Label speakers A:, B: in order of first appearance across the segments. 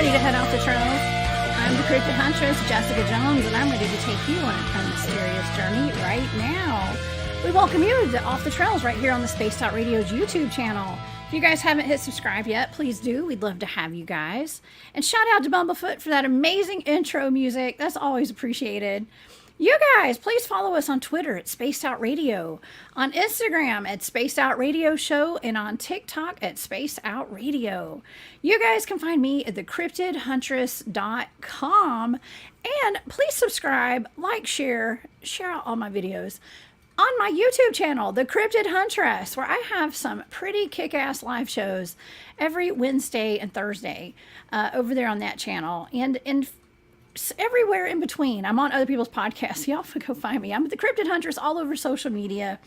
A: ready to head off the trails? I'm the Cryptid Huntress, Jessica Jones, and I'm ready to take you on a mysterious journey right now. We welcome you to Off the Trails right here on the Spaced Out Radio's YouTube channel. If you guys haven't hit subscribe yet, please do. We'd love to have you guys. And shout out to Bumblefoot for that amazing intro music. That's always appreciated. You guys, please follow us on Twitter at Spaced Out Radio, on Instagram at Spaced Out Radio Show, and on TikTok at Spaced Out Radio. You guys can find me at thecryptidhuntress.com. And please subscribe, like, share out all my videos on my YouTube channel, The Cryptid Huntress, where I have some pretty kick-ass live shows every Wednesday and Thursday over there on that channel. And everywhere in between. I'm on other people's podcasts. Y'all go find me. I'm the Cryptid Huntress all over social media.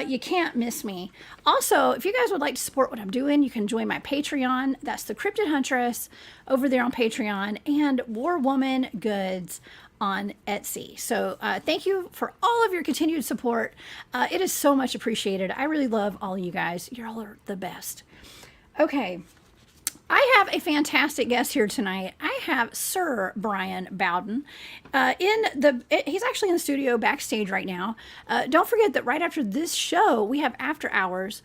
A: You can't miss me. Also, if you guys would like to support what I'm doing, you can join my Patreon. That's the Cryptid Huntress over there on Patreon, and War Woman Goods on Etsy. So thank you for all of your continued support. It is so much appreciated. I really love all of you guys. You all are the best. Okay. I have a fantastic guest here tonight. I have Sir Bryan Bowden. He's actually in the studio backstage right now. Don't forget that right after this show, we have After Hours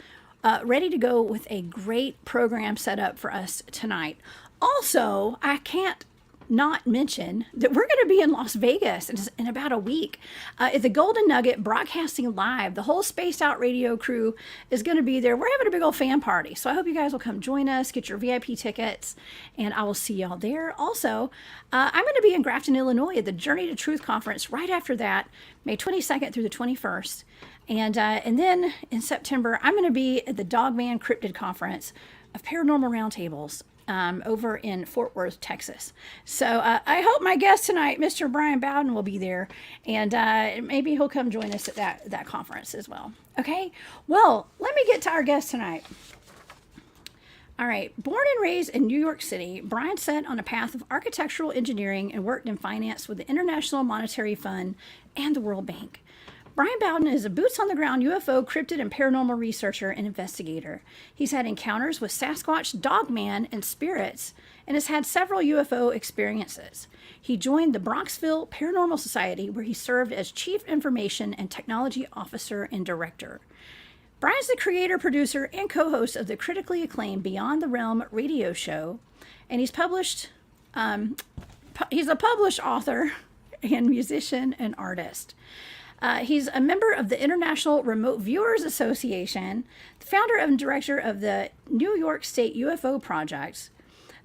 A: ready to go with a great program set up for us tonight. Also, I can't not mention that we're going to be in Las Vegas in about a week at the Golden Nugget, broadcasting live. The whole Spaced Out Radio crew is going to be there. We're having a big old fan party, so I hope you guys will come join us, get your VIP tickets, and I will see y'all there. Also, I'm going to be in Grafton, Illinois at the Journey to Truth Conference right after that, May 22nd through the 21st. And then in September, I'm going to be at the Dogman Cryptid Conference of Paranormal Roundtables over in Fort Worth, Texas. So I hope my guest tonight, Mr. Bryan Bowden, will be there, and maybe he'll come join us at that conference as well. Okay, well, let me get to our guest tonight. All right, born and raised in New York City, Bryan set on a path of architectural engineering and worked in finance with the International Monetary Fund and the World Bank. Bryan Bowden is a boots-on-the-ground UFO, cryptid, and paranormal researcher and investigator. He's had encounters with Sasquatch, Dogman, and spirits, and has had several UFO experiences. He joined the Bronxville Paranormal Society, where he served as Chief Information and Technology Officer and Director. Bryan's the creator, producer, and co-host of the critically acclaimed Beyond the Realm radio show, and he's a published author and musician and artist. He's a member of the International Remote Viewers Association, the founder and director of the New York State UFO Project,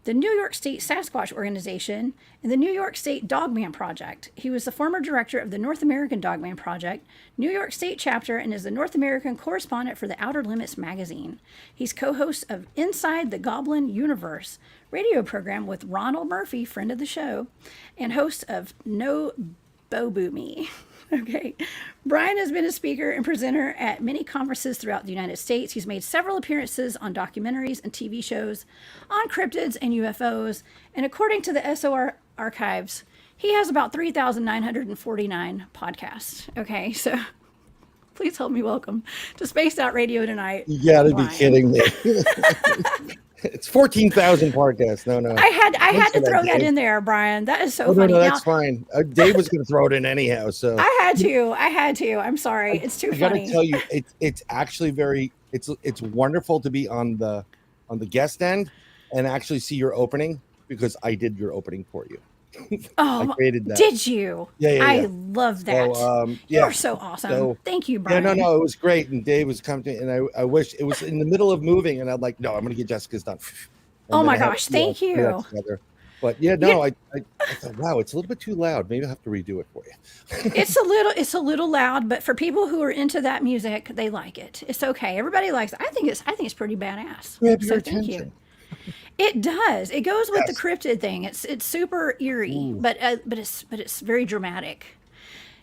A: the New York State Sasquatch Organization, and the New York State Dogman Project. He was the former director of the North American Dogman Project, New York State chapter, and is the North American correspondent for the Outer Limits magazine. He's co-host of Inside the Goblin Universe radio program with Ronald Murphy, friend of the show, and host of No Boo Me. Okay. Bryan has been a speaker and presenter at many conferences throughout the United States. He's made several appearances on documentaries and TV shows on cryptids and UFOs. And according to the SOR archives, he has about 3,949 podcasts. Okay. So please help me welcome to Spaced Out Radio tonight.
B: You gotta be kidding me. It's 14,000 podcasts. No.
A: I had to throw that in there, Bryan. That is so funny.
B: No, that's fine. Dave was going to throw it in anyhow. So
A: I had to. I'm sorry. It's too funny.
B: I got to tell you, it's actually it's wonderful to be on the guest end and actually see your opening, because I did your opening for you.
A: Oh,
B: I created that.
A: Did you?
B: Yeah.
A: I love that. So, you're so awesome. So, thank you, Bryan.
B: Yeah, no, it was great. And Dave was coming to, and I wish it was in the middle of moving, and I'm like, no, I'm going to get Jessica's done.
A: Oh my gosh, thank you.
B: But yeah, no, I thought, wow, it's a little bit too loud. Maybe I'll have to redo it for you.
A: It's a little loud, but for people who are into that music, they like it. It's okay. Everybody likes it. I think it's pretty badass. So thank you. It does. It goes with the cryptid thing. It's super eerie, but it's very dramatic.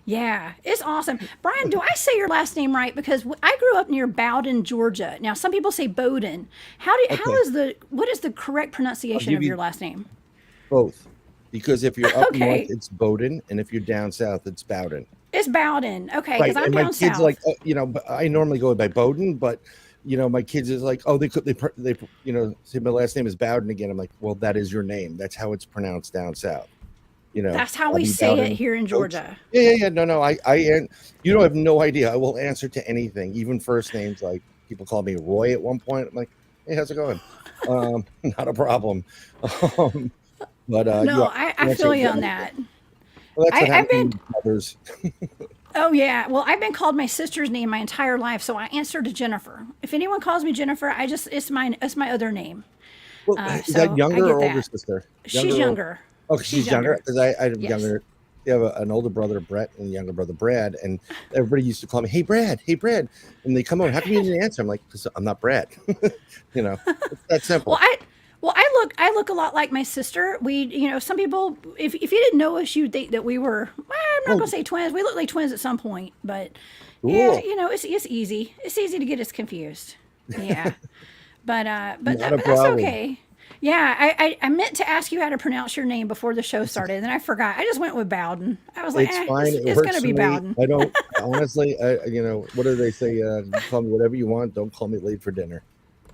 A: Yeah, it's awesome. Bryan, do I say your last name right? Because I grew up near Bowden, Georgia. Now, some people say Bowden. What is the correct pronunciation of your last name?
B: Both. Because if you're up north, it's Bowden, and if you're down south, it's Bowden.
A: It's Bowden. Okay, because I'm down south.
B: My kids I normally go by Bowden, but my kids is like, oh, they say my last name is Bowden again. I'm like, well, that is your name. That's how it's pronounced down south.
A: That's how we
B: Bobby
A: say it
B: Bowden,
A: here in
B: coach.
A: Georgia.
B: Yeah. No. You don't have no idea. I will answer to anything, even first names. Like people called me Roy at one point. I'm like, hey, how's it going? Not a problem. But
A: No,
B: you
A: I
B: answer
A: feel
B: to
A: you on
B: anything.
A: that.
B: Well, that's what
A: I've
B: happened to
A: been,
B: me with others.
A: oh yeah, well, I've been called my sister's name my entire life, so I answer to Jennifer. If anyone calls me Jennifer, it's my other name.
B: Well, is that
A: So I
B: younger
A: get
B: or older
A: that.
B: sister?
A: She's
B: Younger or
A: younger.
B: oh,
A: She's
B: she's younger
A: younger.
B: because I have
A: Yes.
B: younger. You have an older brother Brett and a younger brother Brad, and everybody used to call me, "Hey Brad, hey Brad," and they come on. How come you didn't answer? I'm like, because I'm not Brad. It's that
A: Well,
B: simple.
A: I look a lot like my sister. Some people, if you didn't know us, you'd think that we were. Well, I'm not
B: Oh,
A: gonna say twins. We look like twins at some point, but yeah,
B: cool.
A: it's easy. It's easy to get us confused. Yeah,
B: Not a
A: but that's
B: problem.
A: okay. Yeah, I meant to ask you how to pronounce your name before the show started, and then I forgot. I just went with Bowden. I was like,
B: It's fine. It
A: it's gonna
B: works for
A: be
B: me.
A: Bowden.
B: I don't honestly. What do they say? You call me whatever you want. Don't call me late for dinner.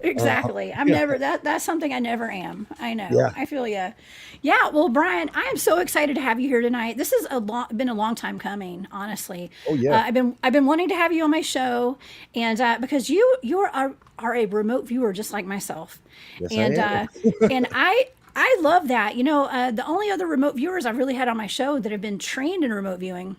B: Uh,
A: Exactly. I'm
B: yeah,
A: never that's something I never am. I know.
B: yeah.
A: I feel you. Yeah. Well, Bryan, I am so excited to have you here tonight. This has been a long time coming. Honestly,
B: Oh yeah.
A: I've been wanting to have you on my show, and because are a remote viewer just like myself,
B: Yes, I
A: and
B: am.
A: I love that. The only other remote viewers I've really had on my show that have been trained in remote viewing,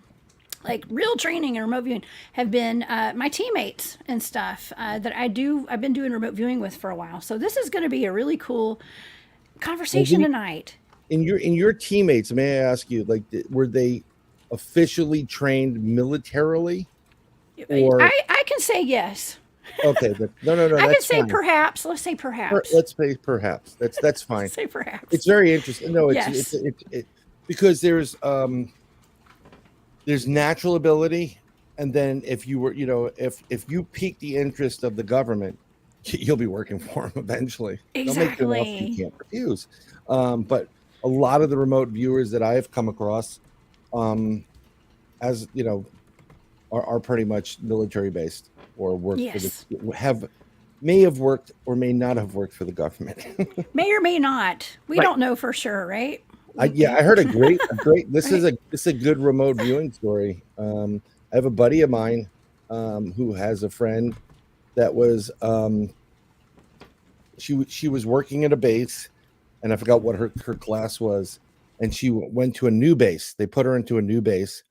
A: like real training and remote viewing, have been my teammates and stuff that I've been doing remote viewing with for a while. So this is going to be a really cool
B: Well,
A: conversation tonight.
B: in your teammates, may I ask you, like, were they officially trained militarily, or
A: I can say yes.
B: okay? No,
A: I can
B: that's
A: say
B: fine.
A: perhaps. Let's say perhaps.
B: Let's say perhaps that's fine.
A: Say perhaps.
B: It's very interesting. No,
A: Yes.
B: because there's natural ability, and then if you were, if you pique the interest of the government, you'll be working for them eventually. They'll make you an offer you
A: Exactly.
B: can't refuse. But a lot of the remote viewers that I have come across, um, as are pretty much military based or work for the
A: Yes.
B: may have worked or may not have worked for the government.
A: May or may not. We
B: Right.
A: don't know for sure, right?
B: I heard a great.
A: Right.
B: This is a good remote viewing story. I have a buddy of mine who has a friend that was she was working at a base, and I forgot what her class was, and she went to a new base. They put her into a new base,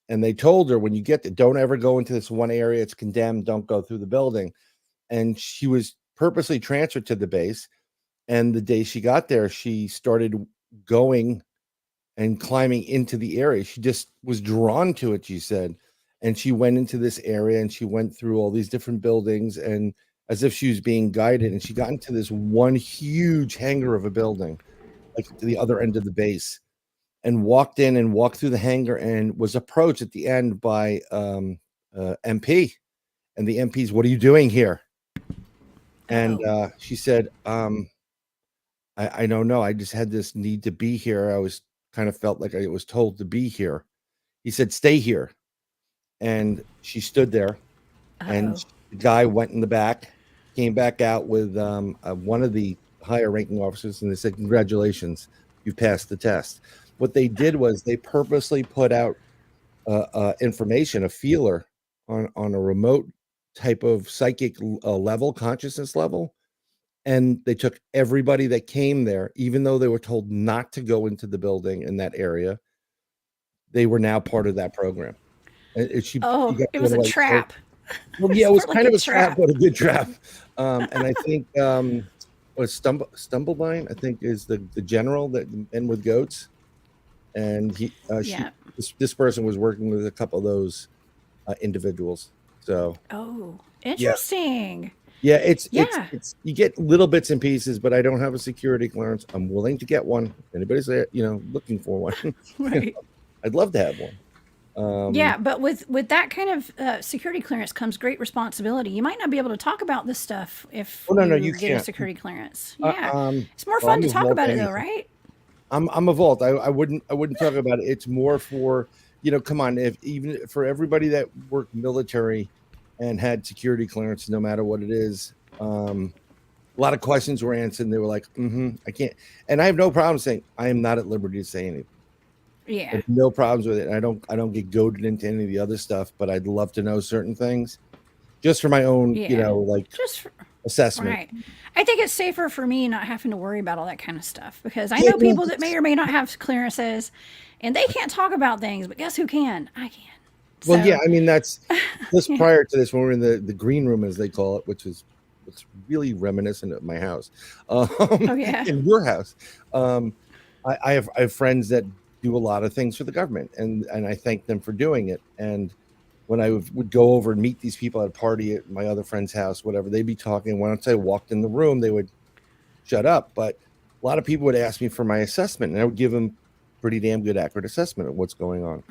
B: and they told her when you get there, don't ever go into this one area. It's condemned. Don't go through the building. And she was purposely transferred to the base. And the day she got there, she started going and climbing into the area. She just was drawn to it, she said. And she went into this area and she went through all these different buildings and as if she was being guided. And she got into this one huge hangar of a building, like to the other end of the base, and walked in and walked through the hangar and was approached at the end by MP. And the MP's, what are you doing here? And
A: Oh.
B: she said, I don't know. I just had this need to be here. I was kind of felt like I was told to be here. He said, stay here. And she stood there, and
A: Oh.
B: the guy went in the back, came back out with one of the higher ranking officers, and they said, congratulations, you passed the test. What they did was they purposely put out information, a feeler on a remote type of psychic level, consciousness level, and they took everybody that came there, even though they were told not to go into the building in that area. They were now part of that program. And she
A: Oh,
B: got
A: it
B: to
A: was a
B: like so
A: trap.
B: well, yeah,
A: It's
B: it was
A: more like
B: kind
A: a
B: of a trap,
A: trap.
B: but a good trap. And I think was Stumblebine, I think, is the general that men with goats, and
A: Yeah.
B: this person was working with a couple of those individuals. So
A: Oh,
B: yeah,
A: interesting.
B: yeah, it's it's
A: Yeah.
B: it's you get little bits and pieces, but I don't have a security clearance. I'm willing to get one. If anybody's there, looking for one,
A: Right.
B: I'd love to have one.
A: Yeah, but with that kind of security clearance comes great responsibility. You might not be able to talk about this stuff if
B: Oh no,
A: you
B: you
A: get a
B: can't.
A: security clearance.
B: Uh,
A: Yeah,
B: um,
A: it's more
B: well,
A: fun
B: I'm
A: to
B: a
A: talk
B: vault
A: about it though,
B: anything.
A: right?
B: I'm a vault. I wouldn't talk about it. It's more for come on, if even for everybody that worked military, and had security clearance no matter what it is. A lot of questions were answered, and they were like, I can't. And I have no problem saying I am not at liberty to say anything. I
A: Yeah.
B: have no problems with it. I don't get goaded into any of the other stuff, but I'd love to know certain things just for my own,
A: Yeah.
B: like
A: Just
B: assessment.
A: right. I think it's safer for me not having to worry about all that kind of stuff because I
B: Yeah,
A: know people that may or may not have clearances and they can't talk about things, but guess who can? I can.
B: well, yeah,
A: So,
B: I mean that's just
A: yeah.
B: prior to this when we were in the green room as they call it, which is it's really reminiscent of my house,
A: Oh, yeah.
B: in your house. Um, I have friends that do a lot of things for the government, and I thank them for doing it. And when I would go over and meet these people at a party at my other friend's house, whatever, they'd be talking. Once I walked in the room, they would shut up. But a lot of people would ask me for my assessment, and I would give them pretty damn good, accurate assessment of what's going on.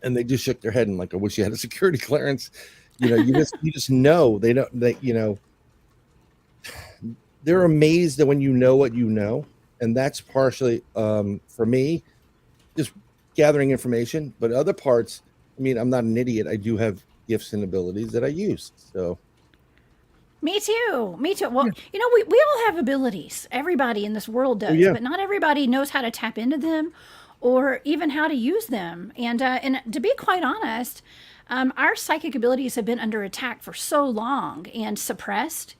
B: And they just shook their head and like, I wish you had a security clearance. You just know they don't. They're amazed that when you know what you know, and that's partially for me just gathering information. But other parts, I mean, I'm not an idiot. I do have gifts and abilities that I use. So
A: Me too. Me too.
B: yeah.
A: Well, we all have abilities. Everybody in this world
B: Oh
A: does,
B: yeah.
A: but not everybody knows how to tap into them or even how to use them. And to be quite honest, our psychic abilities have been under attack for so long and suppressed.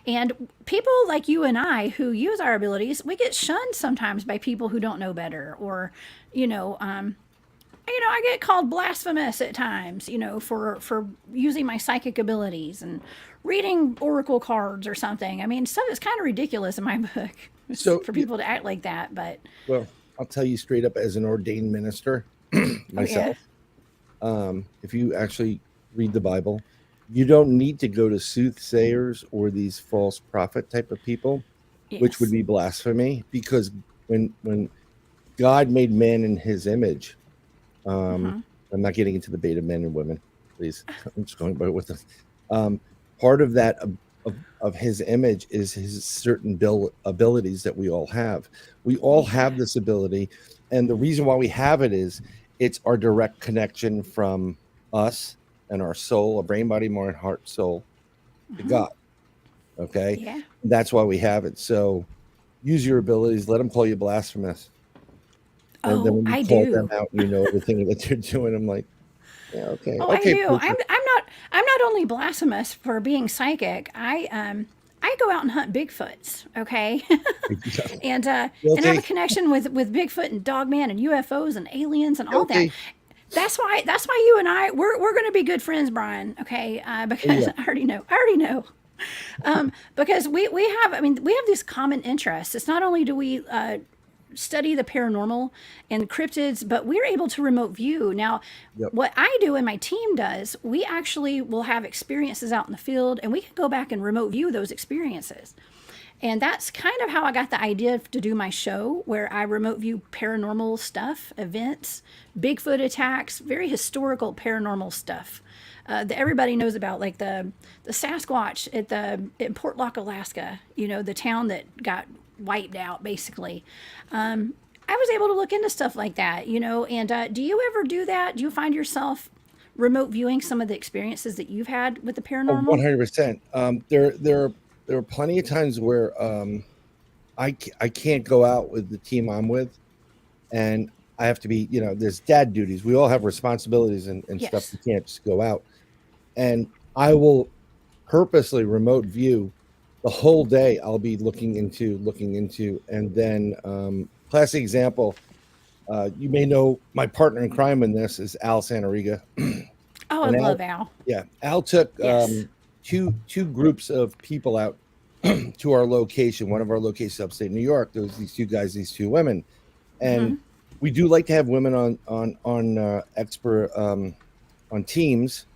A: And people like you and I who use our abilities, we get shunned sometimes by people who don't know better, or, you know, um, I get called blasphemous at times, for using my psychic abilities and reading oracle cards or something. I mean, stuff is kind of ridiculous in my book
B: So
A: for
B: yeah,
A: people to act like that. But
B: well, I'll tell you straight up as an ordained minister
A: oh yeah,
B: myself. If you actually read the Bible, you don't need to go to soothsayers or these false prophet type of people, which would
A: yes,
B: be blasphemy, because when God made man in his image, um, I'm not getting into the debate of men and women, please. I'm just going by with them. Um, Part of that of his image is his certain abilities that we all have. We all
A: yeah,
B: have this ability, and the reason why we have it is it's our direct connection from us and our soul, a brain, body, mind, heart, soul, to God. Okay,
A: yeah.
B: that's why we have it. So use your abilities. Let them call you blasphemous, and then
A: Oh,
B: when you
A: I
B: call them
A: do.
B: out, and you know everything that they're doing. I'm like, yeah, okay,
A: Oh, I
B: okay,
A: do.
B: preacher.
A: I'm not only blasphemous for being psychic. I go out and hunt Bigfoots, okay? And have a
B: Guilty,
A: connection with Bigfoot and Dogman and UFOs and aliens and all that.
B: guilty.
A: That's why you and we're going to be good friends, Brian. Okay,
B: Oh
A: because
B: yeah.
A: I already know. Because we have these common interests. It's not only do we study the paranormal and cryptids, but we're able to remote view. Now,
B: Yep.
A: what I do and my team does, we actually will have experiences out in the field and we can go back and remote view those experiences. And that's kind of how I got the idea to do my show, where I remote view paranormal stuff, events, Bigfoot attacks, very historical paranormal stuff that everybody knows about, like the Sasquatch in Portlock, Alaska. The town that got wiped out, basically. I was able to look into stuff like that. And do you ever do that? Do you find yourself remote viewing some of the experiences that you've had with the
B: Oh,
A: paranormal?
B: 100%. There are plenty of times where I can't go out with the team I'm with, and I have to be, there's dad duties. We all have responsibilities and stuff.
A: Yes.
B: We can't just go out. And I will purposely remote view the whole day. I'll be looking into, and then classic example. You may know my partner in crime in this is Al Santoriga,
A: Oh, I
B: and Al,
A: love Al.
B: yeah, Al took
A: Yes.
B: two groups of people out to our location, one of our locations upstate New York. There was these two guys, these two women, and we do like to have women on expert on teams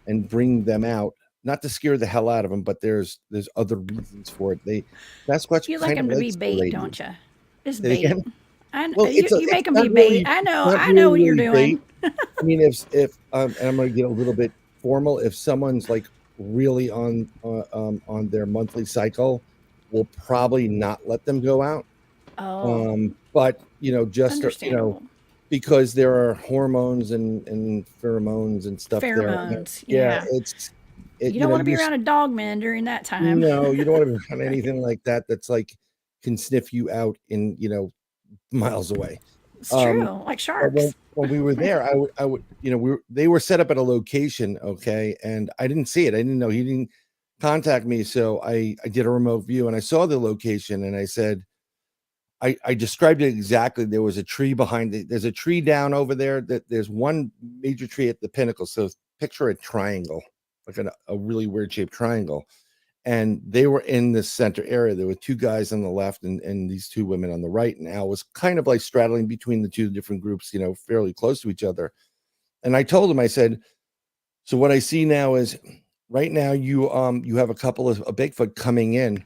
B: and bring them out, not to scare the hell out of them, but there's other reasons for it. Sasquatch
A: You like
B: kind of
A: him to be
B: likes the
A: bait,
B: lady.
A: don't you? It's
B: Say it
A: bait.
B: again. Well,
A: You
B: it's
A: make him
B: not
A: be bait.
B: really
A: I know.
B: not
A: I know
B: really
A: what you're
B: really bait.
A: doing.
B: I mean, if and I'm going to get a little bit formal. If someone's like really on their monthly cycle, we'll probably not let them go out.
A: Oh,
B: But just
A: understandable.
B: because there are hormones and pheromones and stuff there.
A: Pheromones.
B: Yeah,
A: Yeah.
B: it,
A: You don't want to be
B: you're
A: around a dogman during that time.
B: no, you don't want to be around anything like that. That's like can sniff you out in miles away.
A: It's
B: Um,
A: true, like
B: but
A: sharks.
B: when we were there, I would they were set up at a location, okay, and I didn't see it. I didn't know he didn't contact me, so I did a remote view and I saw the location and I said I described it exactly. There was a tree behind it. There's a tree down over there. That there's one major tree at the pinnacle. So picture a triangle, like a really weird shaped triangle. And they were in the center area. There were two guys on the left and these two women on the right. And Al was kind of like straddling between the two different groups, fairly close to each other. And I told him, I said, so what I see now is right now you have a couple of a Bigfoot coming in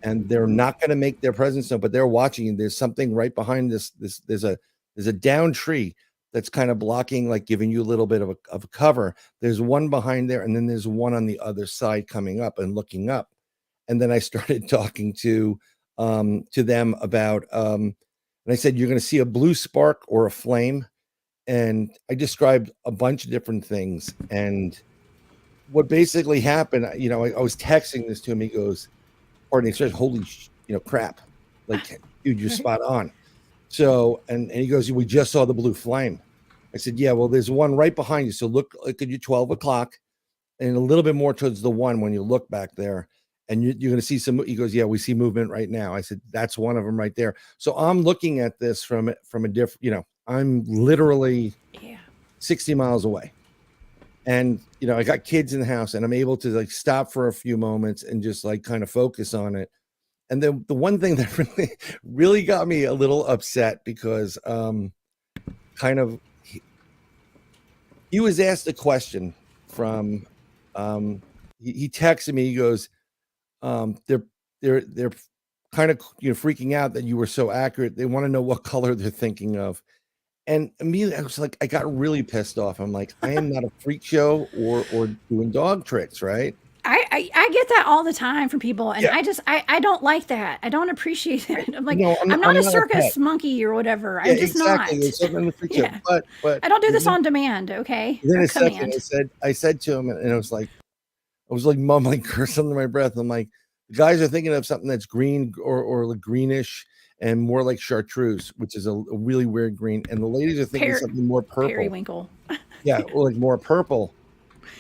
B: and they're not going to make their presence known, but they're watching and there's something right behind this there's a down tree that's kind of blocking, like giving you a little bit of a cover. There's one behind there and then there's one on the other side coming up and looking up. And then I started talking to them about and I said you're going to see a blue spark or a flame, and I described a bunch of different things. And what basically happened, I was texting this to him. He goes, pardon the expression, holy, crap. Like, dude, you're spot on. So, and he goes, we just saw the blue flame. I said, yeah, well, there's one right behind you. So look at your 12 o'clock and a little bit more towards the one when you look back there. And you're going to see some, he goes, yeah, we see movement right now. I said, that's one of them right there. So I'm looking at this from a different, I'm literally 60 miles away. And, I got kids in the house and I'm able to like stop for a few moments and just like kind of focus on it. And then the one thing that really got me a little upset because kind of he was asked a question from he texted me. He goes, they're kind of freaking out that you were so accurate. They want to know what color they're thinking of. And immediately I was like, I got really pissed off. I'm like, I am not a freak show or doing dog tricks, right?
A: I get that all the time from people, and
B: Yeah.
A: I don't like that. I don't appreciate that. I'm like,
B: No,
A: I'm not a
B: a
A: circus
B: pet.
A: monkey or whatever.
B: Yeah,
A: I'm just
B: exactly.
A: not.
B: There's something in the freak show.
A: Yeah.
B: But
A: I don't do this on demand, okay?
B: then
A: Or
B: a second,
A: command.
B: I said to him, and I was like mumbling, cursing under my breath. I'm like, the guys are thinking of something that's green or like greenish and more like chartreuse, which is a really weird green. And the ladies are thinking something more purple.
A: Periwinkle.
B: Yeah, or like more purple.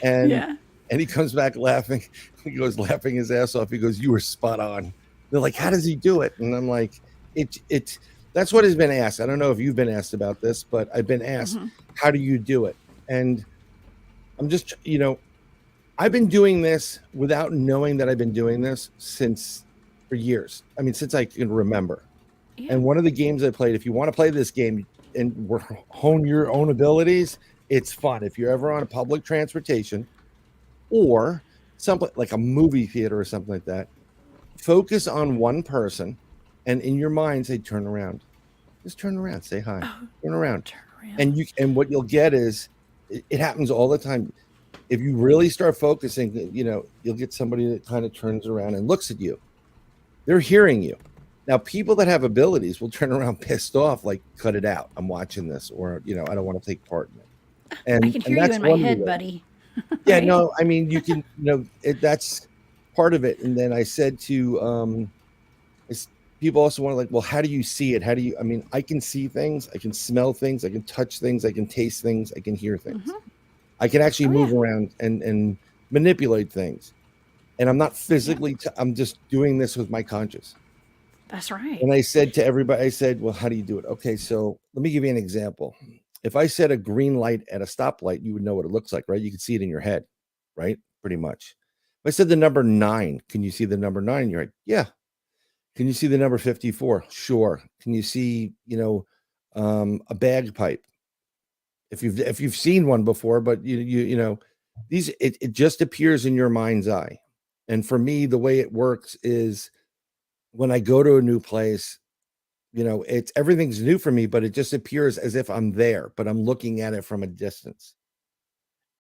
B: And
A: Yeah.
B: and he comes back laughing. He goes laughing his ass off. He goes, "You were spot on." They're like, "How does he do it?" And I'm like, "It's that's what has been asked. I don't know if you've been asked about this, but I've been asked, how do you do it?" And I'm just, I've been doing this without knowing that I've been doing this for years. I mean, since I can remember.
A: Yeah.
B: And one of the games I played, if you want to play this game and hone your own abilities, it's fun. If you're ever on a public transportation or something like a movie theater or something like that, focus on one person and in your mind say, turn around. Just turn around, say hi, turn around. And what you'll get is it happens all the time. If you really start focusing, you'll get somebody that kind of turns around and looks at you. They're hearing you. Now, people that have abilities will turn around pissed off, like, cut it out. I'm watching this, or, I don't want to take part in it. And
A: I can hear you in my head, buddy.
B: Yeah, right? No, I mean, you can, that's part of it. And then I said to people also want to like, well, how do you see it? I mean, I can see things, I can smell things, I can touch things, I can taste things, I can hear things. I can actually move around and manipulate things. And I'm not physically, I'm just doing this with my conscious.
A: That's right.
B: And I said to everybody, I said, well, how do you do it? Okay, so let me give you an example. If I set a green light at a stoplight, you would know what it looks like, right? You can see it in your head, right? Pretty much. If I said the number 9, can you see the number 9? You're like, yeah. Can you see the number 54? Sure. Can you see, a bagpipe? If you've seen one before, but it just appears in your mind's eye. And for me, the way it works is when I go to a new place, everything's new for me, but it just appears as if I'm there, but I'm looking at it from a distance.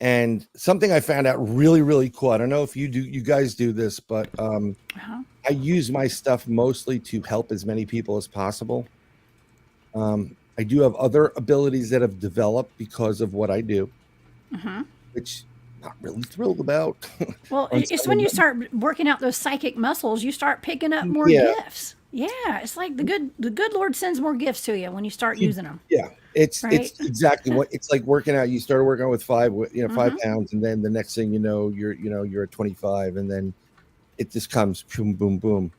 B: And something I found out really, really cool. I don't know if you guys do this, but I use my stuff mostly to help as many people as possible. I do have other abilities that have developed because of what I do, which not really thrilled about.
A: Well,
B: On
A: it's
B: some
A: when
B: of
A: you
B: them.
A: start working out those psychic muscles, you start picking up more
B: Yeah,
A: gifts. Yeah, it's like the good Lord sends more gifts to you when you start
B: you-
A: using them,
B: yeah. It's
A: right?
B: exactly what it's like working out. You started working out with 5 pounds, and then the next thing you're at 25, and then it just comes boom, boom, boom.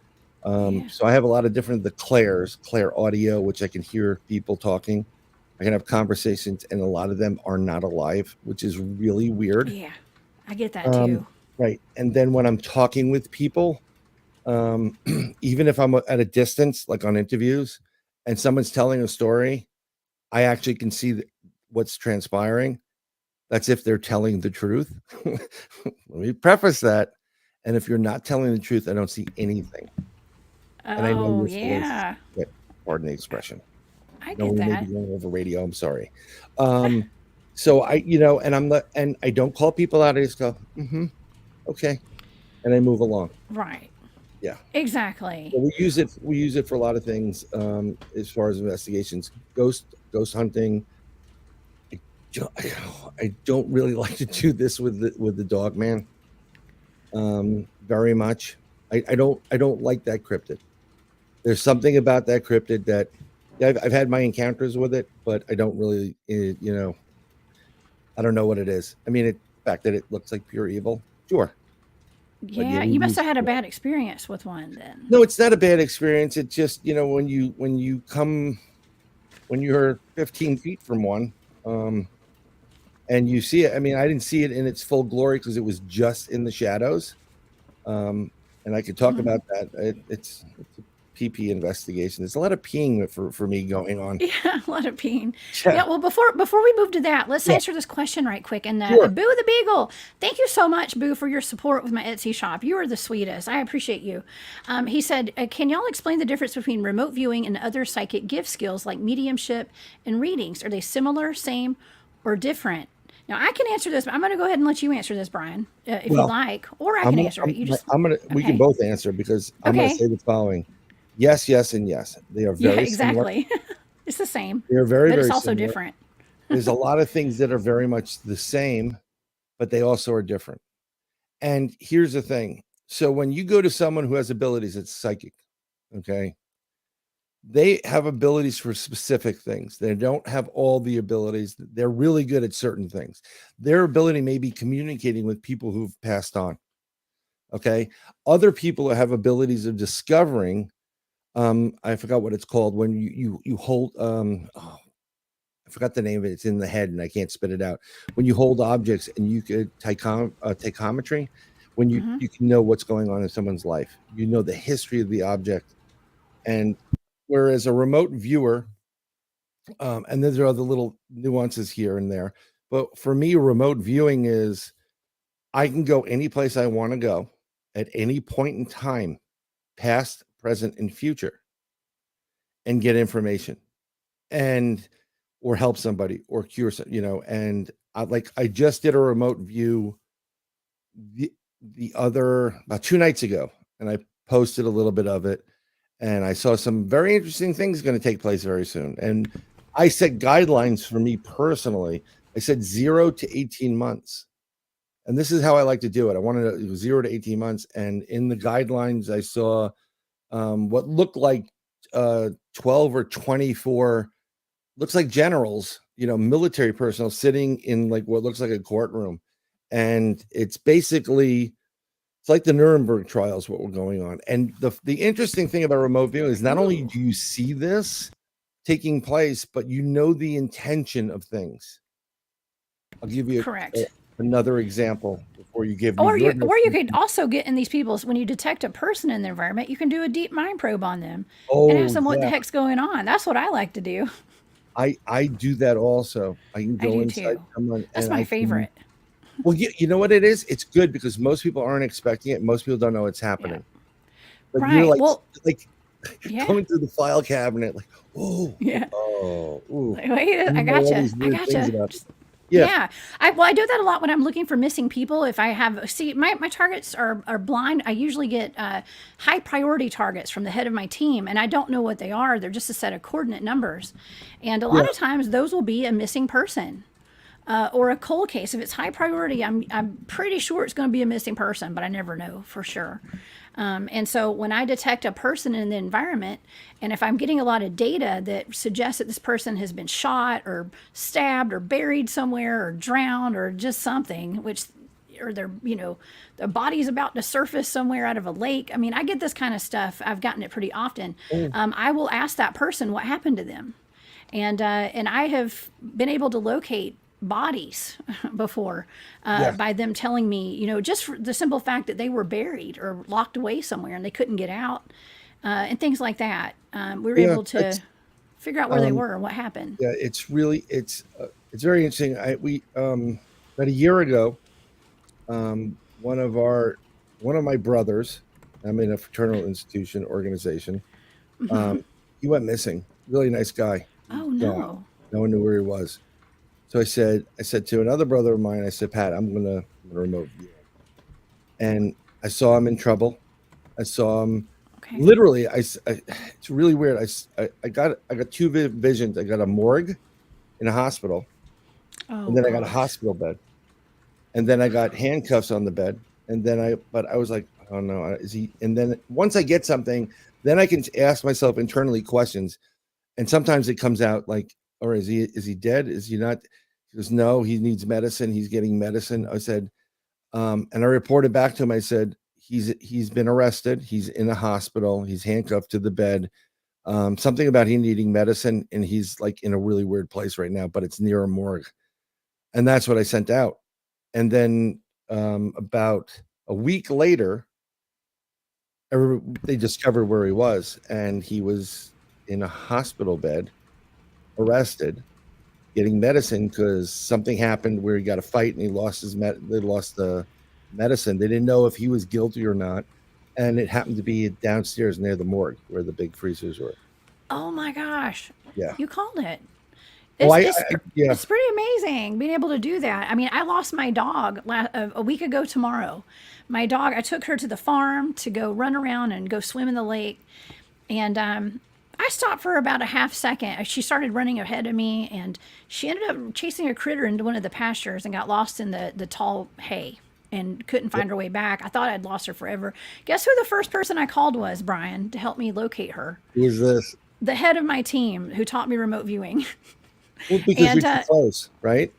A: Yeah.
B: So I have a lot of different Claire audio, which I can hear people talking. I can have conversations, and a lot of them are not alive, which is really weird.
A: Yeah. I get that
B: Um,
A: too.
B: right. And then when I'm talking with people, um, even if I'm at a distance, like on interviews, and someone's telling a story, I actually can see what's transpiring. That's if they're telling the truth. Let me preface that. And if you're not telling the truth, I don't see anything. And I know
A: Oh,
B: you're full of
A: yeah.
B: shit, pardon the expression.
A: I
B: No,
A: get
B: we may be
A: that.
B: going over radio. I'm sorry. Um, so and and I don't call people out. I just go, okay, and I move along.
A: Right.
B: Yeah.
A: Exactly.
B: So we use it for a lot of things, as far as investigations, ghost hunting. I don't, I don't really like to do this with the Dogman, very much. I don't like that cryptid. There's something about that cryptid that, yeah, I've had my encounters with it, but I don't really, I don't know what it is. I mean, the fact that it looks like pure evil, sure, but
A: Yeah, you must have had a
B: yeah.
A: bad experience with one then.
B: No, it's not a bad experience. It's just, when you're 15 feet from one, um, and you see it. I mean, I didn't see it in its full glory because it was just in the shadows. Um, and I could talk about that. It's a PP investigation. There's a lot of peeing for me going on.
A: Yeah, a lot of peeing.
B: Yeah,
A: Yeah, well, before we move to that, let's
B: yeah,
A: answer this question right quick. And
B: sure.
A: Boo the Beagle, thank you so much, Boo, for your support with my Etsy shop. You are the sweetest. I appreciate you. He said, "Can y'all explain the difference between remote viewing and other psychic gift skills like mediumship and readings? Are they similar, same, or different?" Now, I can answer this, but I'm going to go ahead and let you answer this, Brian, if you'd
B: Well,
A: like, or I can answer it. You just,
B: we can
A: okay.
B: both answer because I'm gonna
A: Okay.
B: say the following: yes, yes, and yes. They are
A: Yeah,
B: very similar.
A: exactly. It's the same,
B: They are very,
A: but it's
B: very
A: also
B: similar.
A: different.
B: There's a lot of things that are very much the same, but they also are different. And here's the thing. So when you go to someone who has abilities, it's psychic. Okay. They have abilities for specific things. They don't have all the abilities. They're really good at certain things. Their ability may be communicating with people who've passed on. Okay. Other people have abilities of discovering. I forgot what it's called when you hold oh, I forgot the name of it. It's in the head and I can't spit it out. When you hold objects and you could tachometry, when you can know what's going on in someone's life, you know the history of the object. And whereas a remote viewer, and there are other little nuances here and there, but for me, remote viewing is I can go any place I want to go at any point in time, past, present, and future, and get information and or help somebody or cure and I just did a remote view the other about 2 nights ago, and I posted a little bit of it, and I saw some very interesting things going to take place very soon. And I set guidelines for me personally. I said 0 to 18 months, and this is how I like to do it. I wanted to 0 to 18 months, and in the guidelines, I saw what looked like 12 or 24 looks like generals, military personnel sitting in like what looks like a courtroom. And it's like the Nuremberg trials, what were going on. And the interesting thing about remote viewing is not only
A: Ooh,
B: do you see this taking place, but you know the intention of things. I'll give you
A: correct.
B: another example before you give me
A: Or
B: your
A: you could
B: definition.
A: also get in these people's when you detect a person in the environment, you can do a deep mind probe on them and ask
B: Oh
A: them what the
B: yeah,
A: heck's going on. That's what I like to do.
B: I do that also. I can
A: I
B: go
A: do
B: inside
A: too.
B: someone
A: That's
B: and
A: my
B: I can.
A: favorite.
B: Well, you know what it is? It's good because most people aren't expecting it. Most people don't know it's
A: Yeah.
B: happening. But you're
A: Right. Well,
B: like
A: yeah.
B: going through the file cabinet, like,
A: Yeah.
B: ooh,
A: Like, wait,
B: you
A: I
B: know all
A: gotcha.
B: these
A: I
B: weird things
A: gotcha.
B: about.
A: Just,
B: Yeah,
A: yeah. I do that a lot when I'm looking for missing people. If I have see my targets are blind, I usually get high priority targets from the head of my team, and I don't know what they are. They're just a set of coordinate numbers, and a lot
B: yeah,
A: of times those will be a missing person. or a cold case. If it's high priority, I'm pretty sure it's going to be a missing person, but I never know for sure. And so when I detect a person in the environment, and if I'm getting a lot of data that suggests that this person has been shot or stabbed or buried somewhere or drowned or just something, which or their body's about to surface somewhere out of a lake. I mean, I get this kind of stuff. I've gotten it pretty often.
B: Oh,
A: I will ask that person what happened to them, and I have been able to locate bodies before
B: yeah.
A: by them telling me, just for the simple fact that they were buried or locked away somewhere and they couldn't get out, and things like that. We were
B: Yeah.
A: able to figure out where they were and what happened.
B: Yeah, it's very interesting. We about a year ago, one of my brothers, I'm in a fraternal institution organization. He went missing. Really nice guy.
A: Oh
B: Gone.
A: no.
B: No one knew where he was. So I said to another brother of mine, I said, Pat, I'm gonna remote view him. And I saw him in trouble. I saw him
A: Okay.
B: literally. It's really weird. I got two visions. I got a morgue in a hospital,
A: Oh
B: and then I got a
A: gosh.
B: hospital bed, and then I got handcuffs on the bed, and then but I was like, oh no, is he? And then once I get something, then I can ask myself internally questions, and sometimes it comes out like, or is he dead? Is he not? He goes, no, he needs medicine. He's getting medicine. I said, and I reported back to him. I said, he's been arrested. He's in a hospital. He's handcuffed to the bed. Something about him needing medicine, and he's like in a really weird place right now, but it's near a morgue. And that's what I sent out. And then about a week later, they discovered where he was, and he was in a hospital bed, arrested, getting medicine because something happened where he got a fight and he lost they lost the medicine. They didn't know if he was guilty or not, and it happened to be downstairs near the morgue where the big freezers were.
A: Oh my gosh.
B: Yeah.
A: You called it.
B: Oh, yeah.
A: It's pretty amazing being able to do that. I mean, I lost my dog a week ago tomorrow. My dog, I took her to the farm to go run around and go swim in the lake. And I stopped for about a half second. She started running ahead of me, and she ended up chasing a critter into one of the pastures and got lost in the tall hay and couldn't find her way back. I thought I'd lost her forever. Guess who the first person I called was, Brian, to help me locate her?
B: Who is this?
A: The head of my team who taught me remote viewing.
B: Well, because
A: And
B: you're too close, right?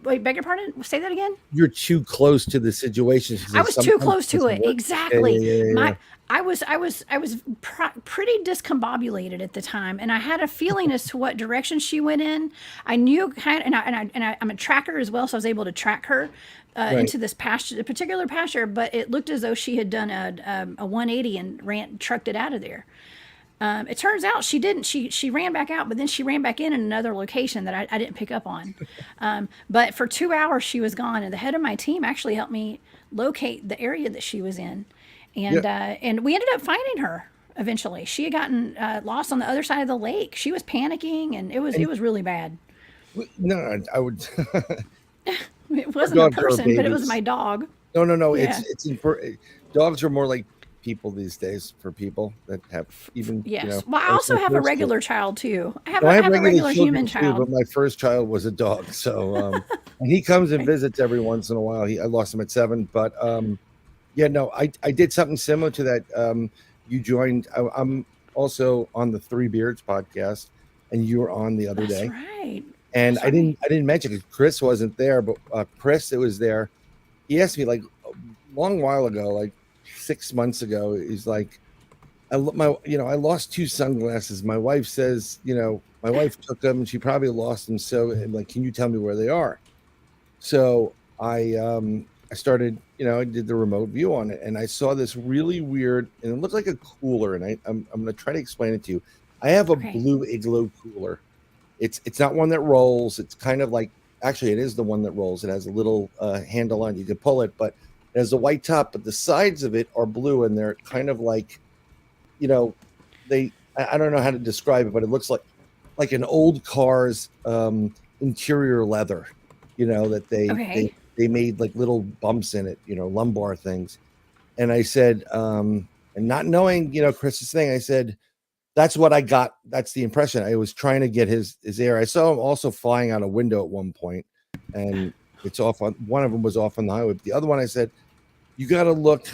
A: wait, beg your pardon? Say that again?
B: You're too close to the situation.
A: I was too close to it.
B: Yeah,
A: Exactly.
B: yeah.
A: I was pretty discombobulated at the time, and I had a feeling as to what direction she went in. I knew kind of, I'm a tracker as well, so I was able to track her
B: Right.
A: into this pasture, a particular pasture. But it looked as though she had done a 180 and trucked it out of there. It turns out she didn't. She ran back out, but then she ran back in another location that I didn't pick up on. But for 2 hours she was gone, and the head of my team actually helped me locate the area that she was in,
B: Yeah.
A: and we ended up finding her eventually. She had gotten lost on the other side of the lake. She was panicking, and it was really bad.
B: No, I would.
A: It wasn't a
B: Dogs are
A: person, but it was
B: babies.
A: my dog.
B: No.
A: Yeah.
B: Dogs are more like people these days for people that have even.
A: Yes. Well, I
B: are
A: also
B: so
A: have a
B: close to it.
A: regular child too. I have,
B: No,
A: a,
B: I
A: I
B: have
A: have a regular
B: children
A: human
B: too, but
A: child.
B: my first child was a dog. So, and he comes and visits every once in a while. I lost him at 7, but yeah, no, I did something similar to that. You joined. I'm also on the Three Beards podcast, and you were on the other
A: That's
B: day.
A: right.
B: And
A: That's
B: I
A: right.
B: didn't mention because Chris wasn't there, but Chris that was there, he asked me like a long while ago, like 6 months ago. He's like, I lost 2 sunglasses. My wife says, my wife took them and she probably lost them. So, and like, can you tell me where they are? So I started, I did the remote view on it, and I saw this really weird, and it looked like a cooler. And I'm going to try to explain it to you. I have a
A: Okay.
B: blue igloo cooler. It's not one that rolls. It's kind of like, actually, it is the one that rolls. It has a little handle on it. You can pull it, but it has a white top, but the sides of it are blue, and they're kind of like, I don't know how to describe it, but it looks like an old car's interior leather, that
A: Okay.
B: they made like little bumps in it, lumbar things. And I said, and not knowing, Chris's thing, I said, That's what I got. That's the impression. I was trying to get his air. I saw him also flying out a window at one point, and it's off on one of them was off on the highway. But the other one, I said, you got to look.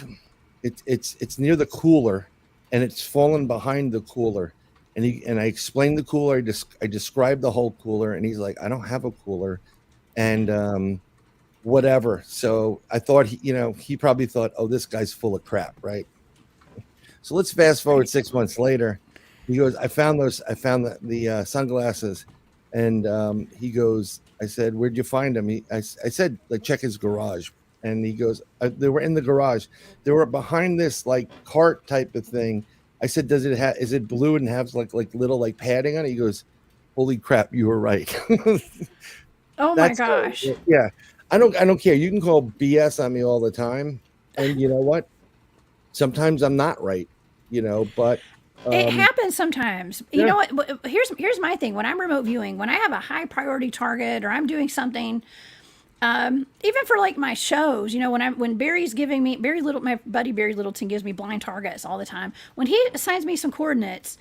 B: It's near the cooler, and it's fallen behind the cooler. And I explained the cooler. I described the whole cooler, and he's like, I don't have a cooler, and whatever. So I thought he probably thought, oh, this guy's full of crap, right? So let's fast forward 6 months later. He goes, I found the sunglasses, and he goes, I said, where'd you find them? I said, like, check his garage, and he goes, they were in the garage. They were behind this like cart type of thing. I said, is it blue and has like little like padding on it? He goes, holy crap, you were right.
A: Oh my gosh.
B: Yeah. I don't care. You can call BS on me all the time. And you know what? Sometimes I'm not right, but
A: it happens sometimes. You know what? Here's my thing. When I'm remote viewing, when I have a high priority target or I'm doing something, even for like my shows, when Barry's giving me my buddy Barry Littleton gives me blind targets all the time. When he assigns me some coordinates,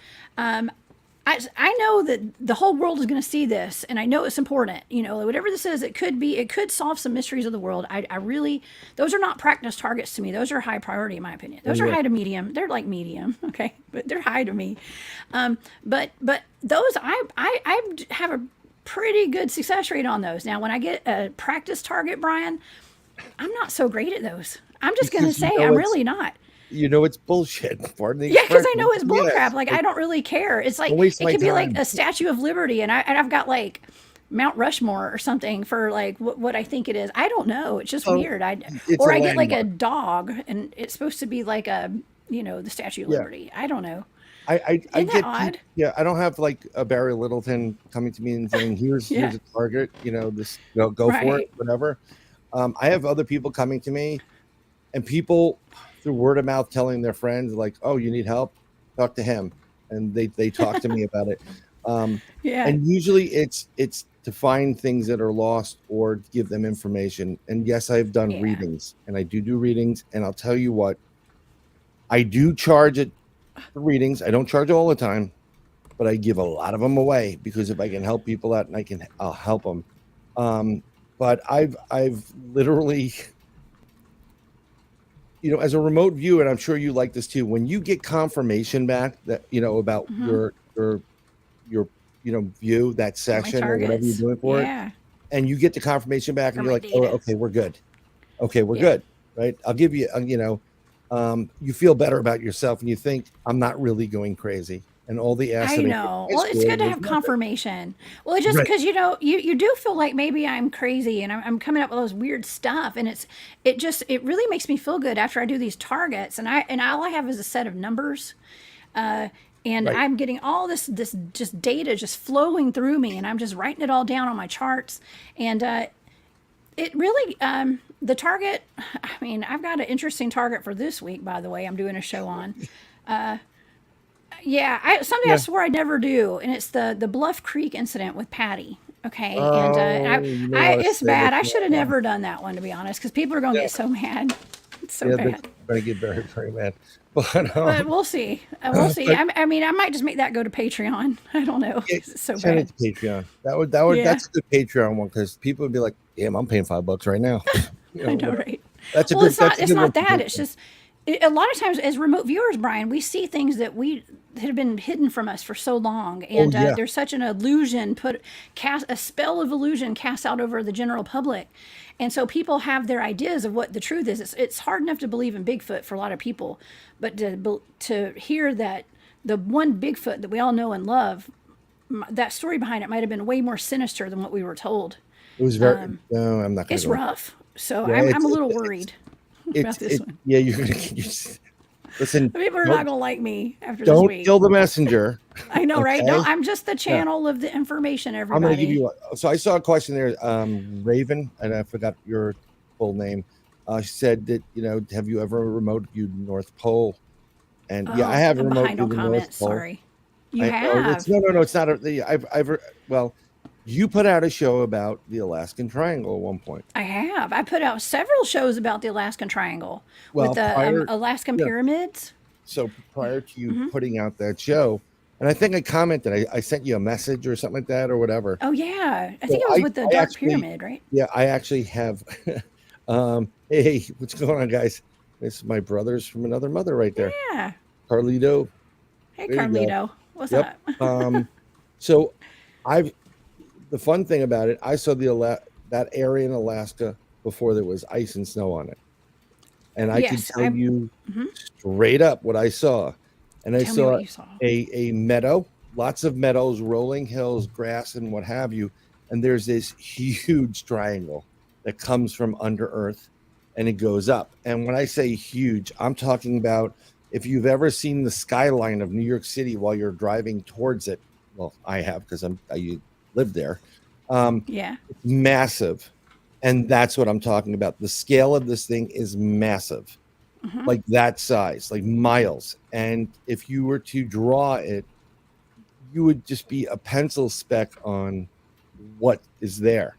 A: I know that the whole world is going to see this, and I know it's important. Whatever this is, it could solve some mysteries of the world. I really, those are not practice targets to me. Those are high priority in my opinion. Those are high to medium. They're like medium, okay, but they're high to me. But those I have a pretty good success rate on those. Now, when I get a practice target, Brian, I'm not so great at those. I'm just going to say I'm really not.
B: It's bullshit. Pardon the
A: expression. Because I know it's bullcrap. Like, I don't really care. It's like it could be like a Statue of Liberty, and I've got like Mount Rushmore or something for like what I think it is. I don't know. It's just weird. I get like a dog, and it's supposed to be like the Statue of Liberty. I don't know.
B: I get
A: odd?
B: I don't have like a Barry Littleton coming to me and saying here's a target. This go for it, whatever. I have other people coming to me, and people through word of mouth telling their friends like, oh, you need help, talk to him, and they talk to me about it. And usually it's to find things that are lost or give them information. And yes, I've done readings, and I do readings, and I'll tell you what, I do charge it for readings. I don't charge all the time, but I give a lot of them away because if I can help people out, and I'll help them. But I've literally, as a remote viewer, and I'm sure you like this too, when you get confirmation back that, about your view, that session or whatever you're doing for it, and you get the confirmation back and you're like, oh, okay, we're good. Okay, we're good. Right. I'll give you, you feel better about yourself and you think I'm not really going crazy. And all the acid.
A: I know. Well, it's good to have confirmation. Well, it's just because you do feel like maybe I'm crazy and I'm coming up with those weird stuff, and it really makes me feel good after I do these targets, and all I have is a set of numbers, and I'm getting all this just data just flowing through me, and I'm just writing it all down on my charts, and it really the target. I mean, I've got an interesting target for this week, by the way. I'm doing a show on. Something I swore I'd never do, and it's the Bluff Creek incident with Patty. Okay, and it's bad. I should have never done that one, to be honest, because people are going to get so mad. It's so bad.
B: They're going to get very, very mad.
A: But we'll see. We'll see. I mean, I might just make that go to Patreon. I don't know. It's so bad.
B: It to Patreon. That's a good Patreon one, because people would be like, "Damn, I'm paying $5 right now."
A: I know, right?
B: That's a
A: good.
B: It's
A: not that. It's just. A lot of times as remote viewers, Brian, we see things that have been hidden from us for so long. And there's such an illusion a spell of illusion cast out over the general public. And so people have their ideas of what the truth is. It's hard enough to believe in Bigfoot for a lot of people, but to hear that the one Bigfoot that we all know and love, that story behind it might have been way more sinister than what we were told.
B: It was very, no, I'm not going to.
A: It's rough. So I'm a little worried. About this one.
B: Yeah, you're gonna listen.
A: People are not gonna like me after this week.
B: Don't kill the messenger.
A: I know, right? No, I'm just the channel of the information. Everybody.
B: I'm gonna give you. So I saw a question there, Raven, and I forgot your full name. She said that have you ever remote viewed North Pole? And I have remote viewed the North Pole.
A: Sorry, you have.
B: No, it's not. You put out a show about the Alaskan Triangle at one point.
A: I have. I put out several shows about the Alaskan Triangle with the Alaskan pyramids.
B: So prior to you putting out that show, And I think I commented, I sent you a message or something like that or whatever.
A: Oh yeah, I think
B: So
A: it was with the
B: I
A: Dark
B: actually,
A: Pyramid, right?
B: yeah, I actually have. Hey, what's going on, guys? This is my brothers from another mother right there,
A: Yeah.
B: Carlito.
A: Hey
B: There you go.
A: Carlito, what's
B: Yep.
A: up?
B: So I've the fun thing about it, I saw that area in Alaska before there was ice and snow on it, and I could
A: Yes,
B: tell
A: I.
B: you
A: Mhm.
B: straight up what I saw. And I
A: Tell me what
B: saw
A: you saw.
B: a meadow, lots of meadows, rolling hills, grass, and what have you. And there's this huge triangle that comes from under earth and it goes up. And when I say huge, I'm talking about if you've ever seen the skyline of New York City while you're driving towards it. Well, I have because I live there.
A: Yeah.
B: It's massive. And that's what I'm talking about. The scale of this thing is massive,
A: Hmm.
B: like that size, like miles. And if you were to draw it, you would just be a pencil speck on what is there.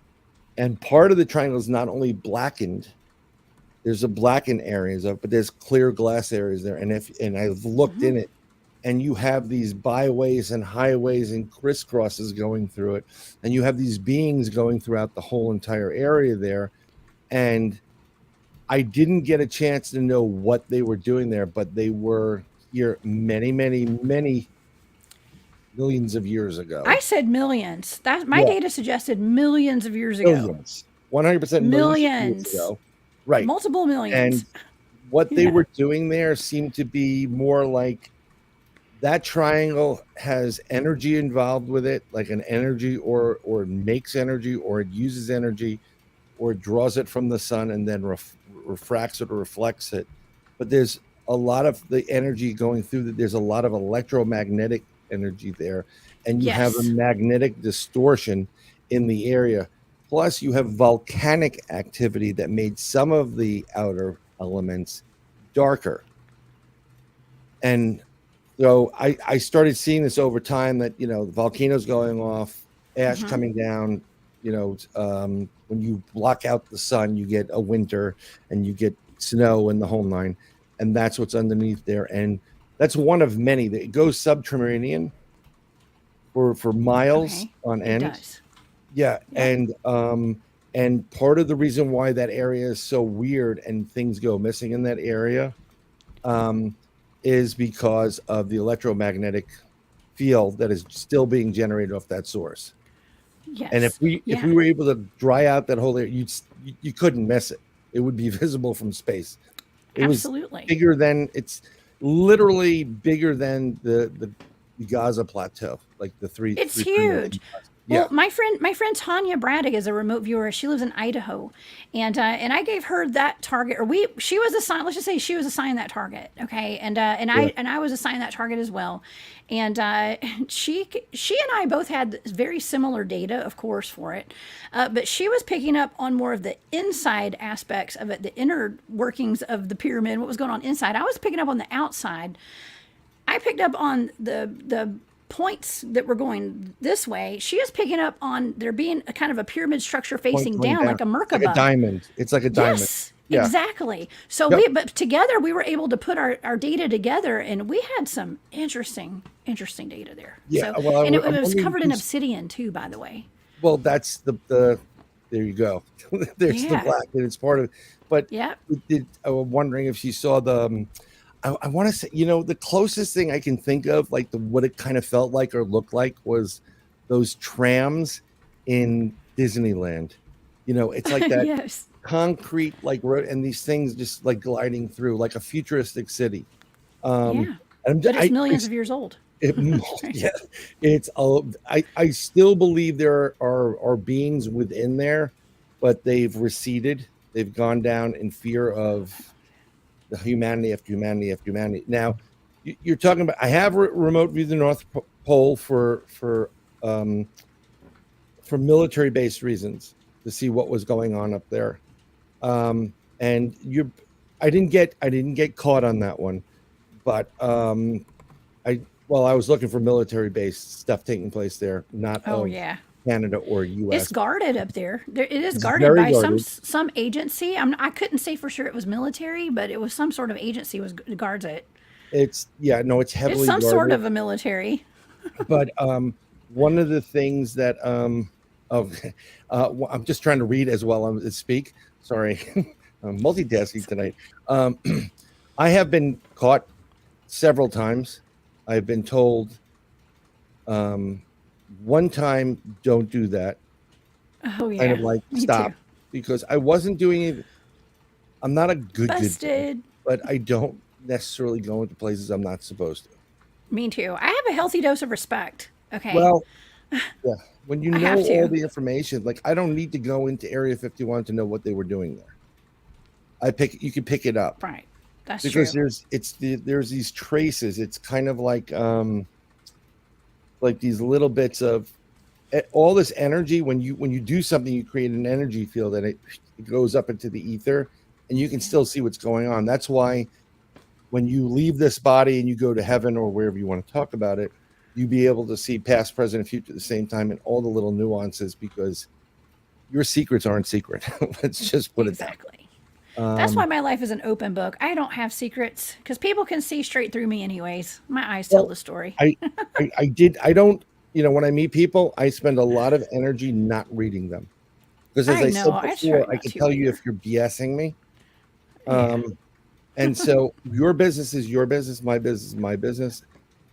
B: And part of the triangle is not only blackened, there's a blackened areas of, but there's clear glass areas there. And I've looked
A: Hmm.
B: in it, and you have these byways and highways and crisscrosses going through it, and you have these beings going throughout the whole entire area there. And I didn't get a chance to know what they were doing there, but they were here many, many, many millions of years
A: I
B: ago.
A: said millions. That my
B: Yeah,
A: data suggested millions of years ago.
B: millions, 100% millions of years
A: Millions,
B: ago. Right.
A: multiple millions.
B: And what they
A: Yeah.
B: were doing there seemed to be more like that triangle has energy involved with it, like an energy or it makes energy or it uses energy or it draws it from the sun and then refracts it or reflects it. But there's a lot of the energy going through that. There's a lot of electromagnetic energy there, and you have a
A: Yes.
B: magnetic distortion in the area. Plus, you have volcanic activity that made some of the outer elements darker. And so I started seeing this over time that, the volcanoes going off, ash
A: Hmm.
B: coming down, when you block out the sun, you get a winter and you get snow and the whole nine. And that's what's underneath there. And that's one of many that goes subterranean for miles
A: Okay.
B: on
A: It
B: end.
A: does.
B: Yeah.
A: Yep.
B: And part of the reason why that area is so weird and things go missing in that area um, is because of the electromagnetic field that is still being generated off that source. And if
A: Yes.
B: we
A: Yeah.
B: were able to dry out that whole area, you couldn't miss it. It would be visible from space. It was
A: Absolutely.
B: bigger than it's literally bigger than the Gaza plateau, like the
A: It's
B: three pyramids
A: huge.
B: in Gaza. Yeah,
A: Well, my friend Tanya Braddock is a remote viewer. She lives in Idaho, and I gave her that target, or she was assigned. Let's just say she was assigned that target, okay,
B: yeah.
A: and I was assigned that target as well, and she and I both had very similar data, of course, for it, but she was picking up on more of the inside aspects of it, the inner workings of the pyramid, what was going on inside. I was picking up on the outside. I picked up on the points that were going this way. She is picking up on there being a kind of a pyramid structure
B: Point
A: facing
B: going
A: down
B: down.
A: like a
B: It's like a
A: Merkaba.
B: diamond. It's like a diamond.
A: Yes,
B: Yeah.
A: exactly. So
B: Yep.
A: but together we were able to put our data together, and we had some interesting data there.
B: Yeah.
A: So,
B: Well,
A: and it
B: I'm
A: was
B: wondering if
A: covered in
B: you
A: obsidian too, by the way.
B: well, that's the there you go. There's the
A: Yeah.
B: black, and it's part of. But
A: Yep.
B: I was wondering if she saw the. I want to say, the closest thing I can think of, like what it kind of felt like or looked like, was those trams in Disneyland. It's like that
A: Yes.
B: concrete like road, and these things just like gliding through, like a futuristic city. Um,
A: Yeah.
B: and
A: But it's
B: I
A: millions of years old.
B: it, yeah, it's all. I still believe there are beings within there, but they've receded. They've gone down in fear of the humanity after humanity after humanity. Now, you're talking about. I have remote view the North Pole um, for military based reasons to see what was going on up there. And I didn't get caught on that one, but I was looking for military based stuff taking place there, not
A: Oh
B: of
A: yeah.
B: Canada or
A: It's
B: U.S.
A: guarded up there. It is
B: It's
A: guarded
B: very
A: by
B: guarded.
A: some agency. I couldn't say for sure it was military, but it was some sort of agency was guards it.
B: It's yeah, no, it's
A: It's
B: heavily
A: some sort
B: guarded.
A: of a military.
B: But one of the things that oh, I'm just trying to read as well as speak. Sorry, I'm multitasking tonight. Um, I have been caught several times. I've been told um, one time, don't do that.
A: Oh
B: Kind of
A: yeah,
B: like
A: me too.
B: stop, because I wasn't doing it. I'm not a good guy,
A: Busted.
B: but I don't necessarily go into places I'm not supposed to.
A: Me too. I have a healthy dose of respect. Okay,
B: Well, yeah, when you
A: I
B: know
A: have
B: all
A: to.
B: the information, like I don't need to go into Area 51 to know what they were doing there. You can pick it up
A: Right. That's
B: because
A: true.
B: there's these traces. It's kind of like these little bits of all this energy. When you do something, you create an energy field, and it goes up into the ether, and you can
A: Yeah.
B: still see what's going on. That's why when you leave this body and you go to heaven or wherever you want to talk about it, you be able to see past, present, and future at the same time, and all the little nuances, because your secrets aren't secret. Let's just put it that
A: Exactly.
B: way.
A: That's why my life is an open book. I don't have secrets because people can see straight through me, anyways. My eyes tell
B: Well,
A: the story.
B: I, I don't, when I meet people, I spend a lot of energy not reading them. Because as
A: I
B: I
A: know.
B: said
A: I try
B: before, I
A: not
B: can
A: to
B: tell you if
A: either.
B: you're BSing me.
A: Yeah.
B: Um, and so your business is your business, my business is my business.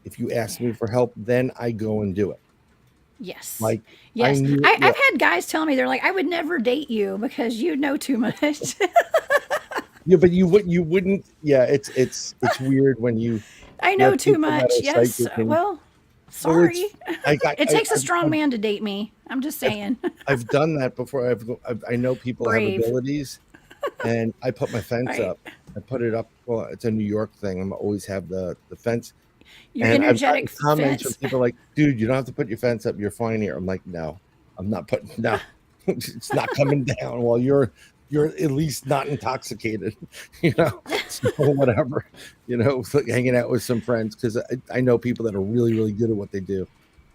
B: If you ask me
A: Yeah.
B: for help, then I go and do it.
A: Yes.
B: Like I
A: Yes.
B: knew, yeah,
A: I've had guys tell me, they're like, I would never date you because you know too much.
B: yeah, but you wouldn't, yeah, it's weird when you
A: I
B: have
A: know too
B: people that
A: much.
B: are
A: Yes.
B: psychic and
A: Well,
B: well, it's
A: sorry. It takes a
B: I've
A: strong
B: done
A: man to date me. I'm just
B: I've
A: saying.
B: I've done that before. I know people have
A: Brave.
B: abilities, and I put my fence
A: Right.
B: up. I put it up. Well, it's a New York thing. I'm always have the fence,
A: Your
B: and I've gotten
A: energetic
B: comments from
A: fence.
B: people like, "Dude, you don't have to put your fence up. You're fine here." I'm like, "No, I'm not putting. No, it's not coming down while you're at least not intoxicated, So whatever, it's like hanging out with some friends because I know people that are really really good at what they do.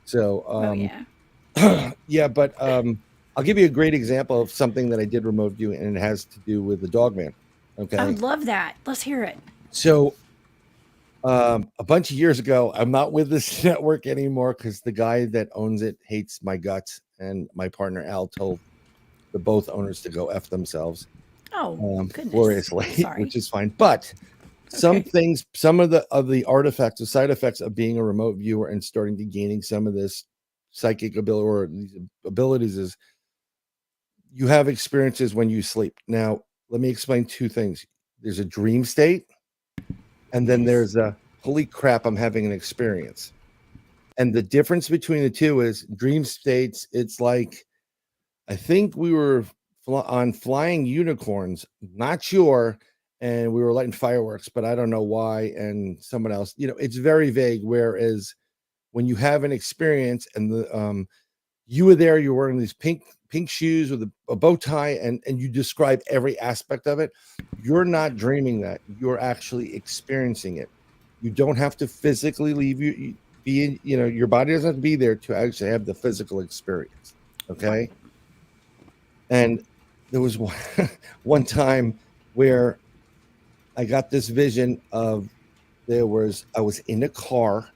B: So
A: Oh, yeah.
B: yeah, but I'll give you a great example of something that I did remote view, and it has to do with the Dogman.
A: I
B: Okay,
A: would love that. Let's hear it.
B: so a bunch of years ago, I'm not with this network anymore because the guy that owns it hates my guts, and my partner Al told the both owners to go f themselves
A: Oh, goodness. I'm
B: gloriously,
A: sorry.
B: which is fine. But some
A: Okay.
B: things, some of the artifacts, the side effects of being a remote viewer and starting to gaining some of this psychic ability or these abilities is you have experiences when you sleep. Now, let me explain two things. There's a dream state, and then
A: Yes.
B: there's a holy crap, I'm having an experience. And the difference between the two is dream states, it's like I think we were on flying unicorns, not sure, and we were lighting fireworks, but I don't know why. And someone else, it's very vague. Whereas when you have an experience and you were there, you're wearing these pink shoes with a bow tie, and you describe every aspect of it. You're not dreaming that. You're actually experiencing it. You don't have to physically leave be in, your body doesn't have to be there to actually have the physical experience.
A: Right.
B: Okay. And there was one, one time where I got this vision of I was in a car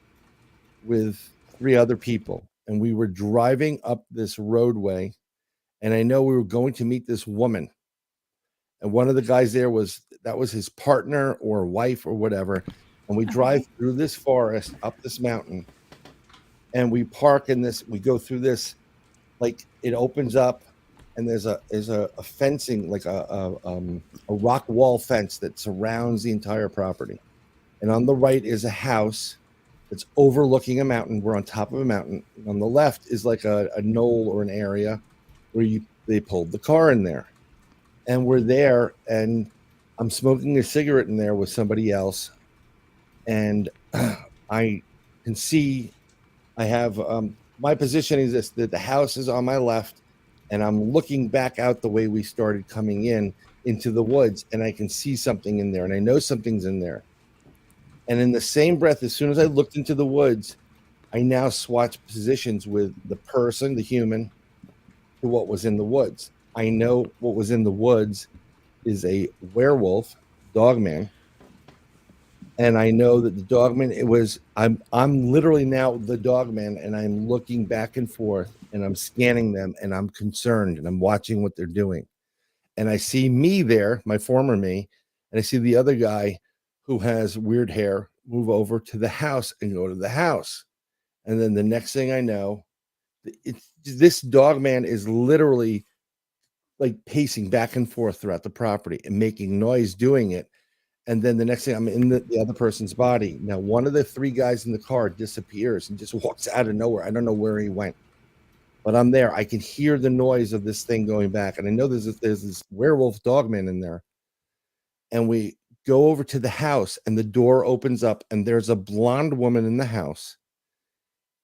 B: with three other people, and we were driving up this roadway, and I know we were going to meet this woman, and one of the guys there was his partner or wife or whatever, and we drive
A: Okay.
B: through this forest up this mountain, and we park in this. We go through this, like it opens up, and there's a fencing, like a rock wall fence that surrounds the entire property, and on the right is a house that's overlooking a mountain. We're on top of a mountain. And on the left is like a knoll or an area where they pulled the car in there, and we're there, and I'm smoking a cigarette in there with somebody else, and I can see I have my position is this, that the house is on my left, and I'm looking back out the way we started coming in into the woods, and I can see something in there, and I know something's in there. And in the same breath, as soon as I looked into the woods, I now swatch positions with the person, the human, to what was in the woods. I know what was in the woods is a werewolf, Dogman, And I know that the dogman, I'm literally now the dogman, and I'm looking back and forth and I'm scanning them and I'm concerned and I'm watching what they're doing. And I see me there, my former me, and I see the other guy who has weird hair move over to the house and go to the house. And then the next thing I know, this dog man is literally like pacing back and forth throughout the property and making noise doing it. And then the next thing I'm in the other person's body. Now, one of the three guys in the car disappears and just walks out of nowhere. I don't know where he went, but I'm there. I can hear the noise of this thing going back. And I know there's this werewolf dogman in there. And we go over to the house and the door opens up and there's a blonde woman in the house.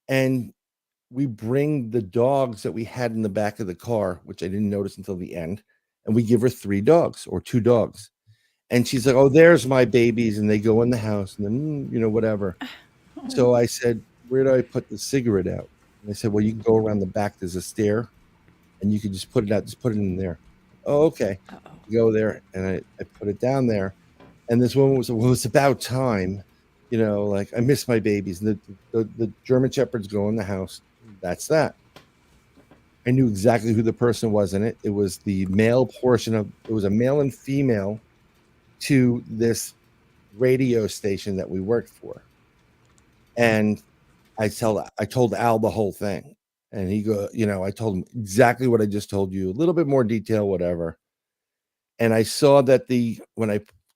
B: And we bring the dogs that we had in the back of the car, which I didn't notice until the end, and we give her 3 dogs or 2 dogs. And she's like, "Oh, there's my babies." And they go in the house and then, whatever. So I said, "Where do I put the cigarette out?" And they said, "Well, you can go around the back. There's a stair and you can just put it out. Just put it in there." Oh, okay.
A: Uh-oh.
B: Go there. And I put it down there. And this woman was, "Well, it's about time. Like I miss my babies." And the German Shepherds go in the house. That's that. I knew exactly who the person was in it. It was the male portion it was a male and female to this radio station that we worked for. And I told Al the whole thing. And I told him exactly what I just told you, a little bit more detail, whatever. And I saw that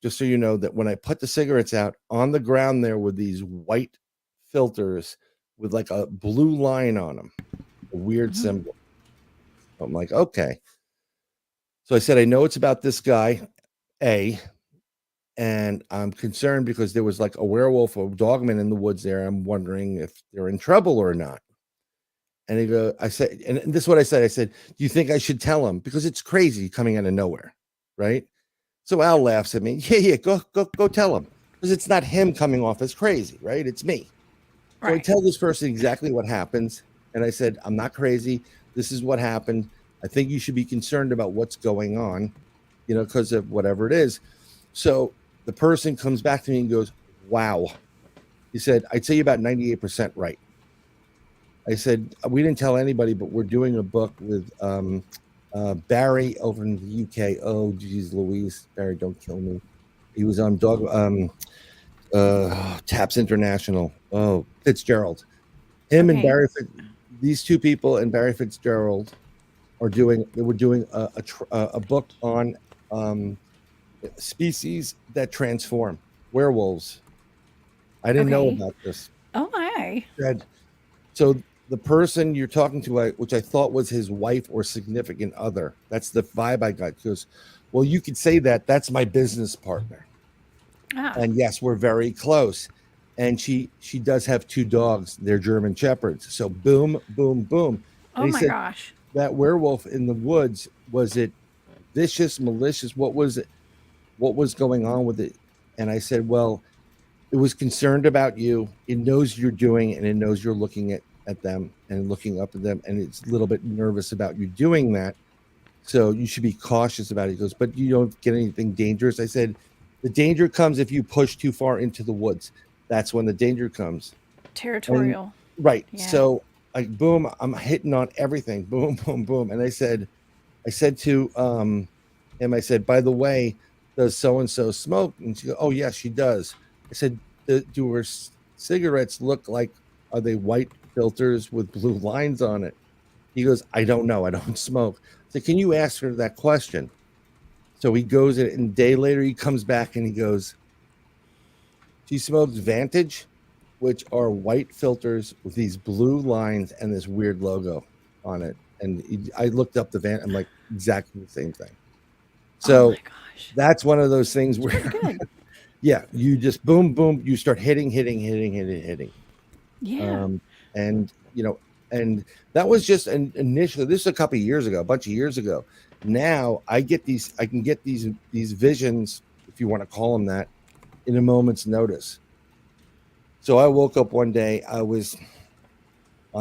B: just so you know, that when I put the cigarettes out on the ground, there were these white filters with like a blue line on them, a weird symbol. I'm like, okay. So I said, I know it's about this guy, A, and I'm concerned because there was like a werewolf or dogman in the woods there. I'm wondering if they're in trouble or not. And I said, and this is what I said. I said, "Do you think I should tell him? Because it's crazy coming out of nowhere, right?" So Al laughs at me. Yeah, go tell him. Because it's not him coming off as crazy, right? It's me. So I
A: Right.
B: tell this person exactly what happens. And I said, "I'm not crazy. This is what happened. I think you should be concerned about what's going on, because of whatever it is." So the person comes back to me and goes, "Wow." He said, "I'd say you're about 98% right." I said, "We didn't tell anybody, but we're doing a book with Barry over in the UK. Oh, geez, Louise. Barry, don't kill me. He was on Taps International. Oh, Fitzgerald. Him and
A: Okay.
B: these 2 people and Barry Fitzgerald were doing a book on species that transform, werewolves. I didn't know
A: Okay.
B: about this.
A: Oh my.
B: So the person you're talking to, which I thought was his wife or significant other, that's the vibe I got. He goes, "Well, you could say that. That's my business partner.
A: Ah.
B: And yes, we're very close." And she does have 2 dogs. They're German Shepherds. So boom, boom, boom. And
A: Oh
B: he
A: my
B: said,
A: gosh.
B: "That werewolf in the woods, was it vicious, malicious? What was it? What was going on with it?" And I said, "Well, it was concerned about you. It knows you're doing, and it knows you're looking at them and looking up at them, and it's a little bit nervous about you doing that. So you should be cautious about it." He goes, "But you don't get anything dangerous." I said, "The danger comes if you push too far into the woods. That's when the danger comes." And
A: Territorial.
B: right.
A: Yeah.
B: So like boom, I'm hitting on everything. Boom, boom, boom. And I said to him, I said, "By the way, does so and so smoke?" And she goes, "Oh yes, she does." I said, Do her cigarettes look like, are they white filters with blue lines on it?" He goes, "I don't know. I don't smoke." So can you ask her that question? So he goes and a day later he comes back and he goes, "She smokes Vantage, which are white filters with these blue lines and this weird logo on it." And I looked up the I'm like, exactly the same thing.
A: Oh my
B: So
A: gosh.
B: that's one of those things
A: It's pretty
B: where,
A: good.
B: yeah, you just boom, boom, you start hitting.
A: Yeah.
B: Um, and and that was just initially. This is a couple of years ago, a bunch of years ago. Now I can get these visions, if you want to call them that, in a moment's notice. So I woke up one day. I was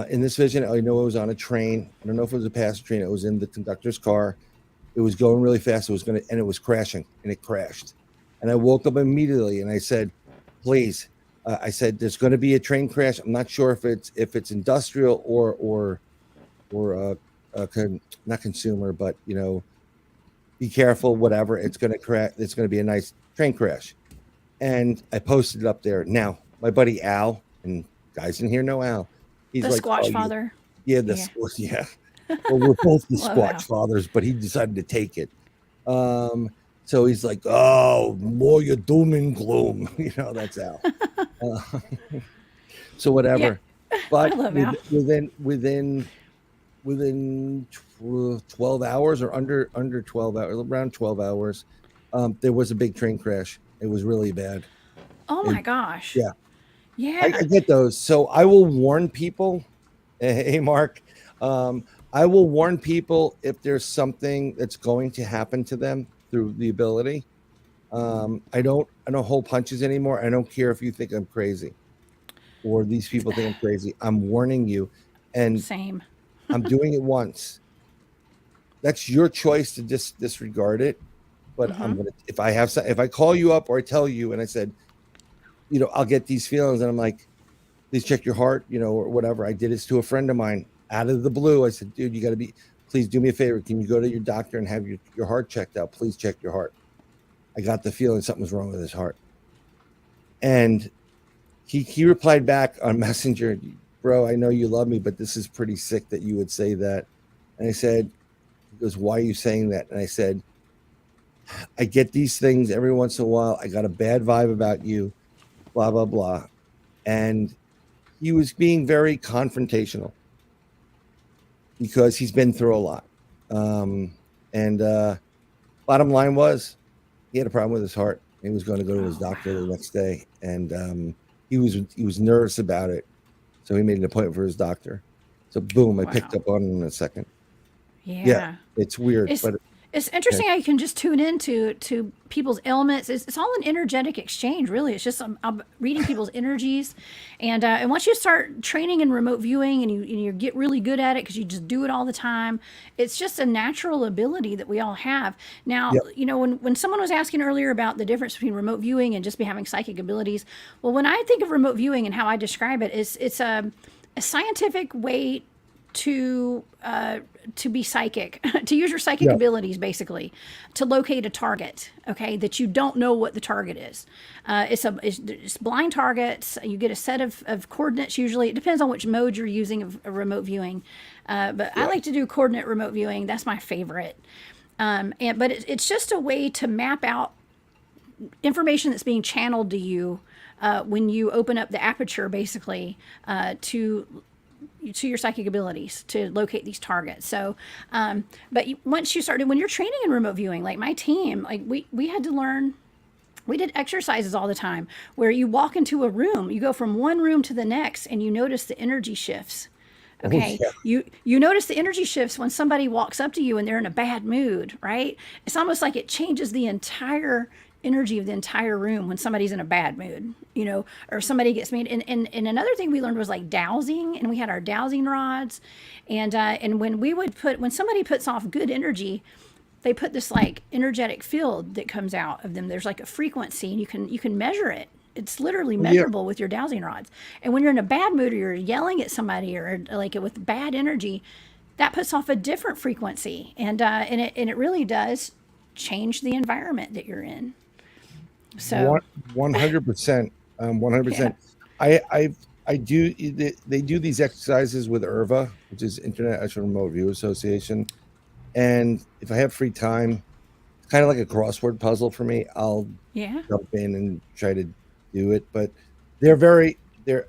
B: in this vision. I know it was on a train. I don't know if it was a passenger train. It was in the conductor's car. It was going really fast. It was crashing, and it crashed. And I woke up immediately, and I said, please. I said, there's going to be a train crash. I'm not sure if it's industrial or not consumer, but be careful. Whatever, it's going to crash. It's going to be a nice train crash. And I posted it up there. Now, my buddy Al, and guys in here know Al. He's
A: The
B: like, oh,
A: Squatch Father.
B: yeah, yeah. Well, we're both the
A: Love
B: Squatch
A: Al.
B: fathers, but he decided to take it. So he's like, oh, more your doom and gloom. That's Al. So whatever.
A: Yeah.
B: But
A: I love Al.
B: within 12 hours or under 12 hours, around 12 hours, there was a big train crash. It was really bad.
A: Oh my gosh.
B: Yeah.
A: Yeah.
B: I get those. So I will warn people. Hey, Mark. I will warn people if there's something that's going to happen to them through the ability. I don't hold punches anymore. I don't care if you think I'm crazy or these people think I'm crazy. I'm warning you. And
A: Same.
B: I'm doing it once. That's your choice to disregard it. But I'm gonna, if I call you up or I tell you and I said, I'll get these feelings and I'm like, please check your heart, or whatever. I did this to a friend of mine out of the blue. I said, dude, you got to please do me a favor. Can you go to your doctor and have your heart checked out? Please check your heart. I got the feeling something was wrong with his heart. And he replied back on Messenger, bro, I know you love me, but this is pretty sick that you would say that. And I said, he goes, why are you saying that? And I said, I get these things every once in a while. I got a bad vibe about you, blah, blah, blah. And he was being very confrontational because he's been through a lot. Bottom line was he had a problem with his heart. He was going to go to his doctor the next day. And he was nervous about it. So he made an appointment for his doctor. So boom, I picked up on it in a second. Yeah, it's weird.
A: It's interesting how you can just tune into people's ailments. It's all an energetic exchange, really. It's just I'm reading people's energies, and once you start training in remote viewing and you get really good at it because you just do it all the time, it's just a natural ability that we all have. Now, when someone was asking earlier about the difference between remote viewing and just be having psychic abilities, well, when I think of remote viewing and how I describe it, it's a scientific way to be psychic, to use your psychic abilities, basically, to locate a target, okay, that you don't know what the target is. It's blind targets. You get a set of coordinates. Usually, it depends on which mode you're using of remote viewing. But I like to do coordinate remote viewing. That's my favorite. But it's just a way to map out information that's being channeled to you when you open up the aperture, basically, to your psychic abilities to locate these targets. So, but once you started, when you're training in remote viewing, like my team, like we had to learn, we did exercises all the time where you walk into a room, you go from one room to the next and you notice the energy shifts. Okay. Oh, yeah. You notice the energy shifts when somebody walks up to you and they're in a bad mood, right? It's almost like it changes the entire energy of the entire room when somebody's in a bad mood, or somebody gets mean. And another thing we learned was like dowsing, and we had our dowsing rods. And when somebody puts off good energy, they put this like energetic field that comes out of them. There's like a frequency, and you can measure it. It's literally measurable with your dowsing rods. And when you're in a bad mood or you're yelling at somebody or like with bad energy, that puts off a different frequency. And it really does change the environment that you're in. So
B: 100%, 100%. I do. They do these exercises with IRVA, which is International Remote View Association. And if I have free time, it's kind of like a crossword puzzle for me. I'll jump in and try to do it. But they're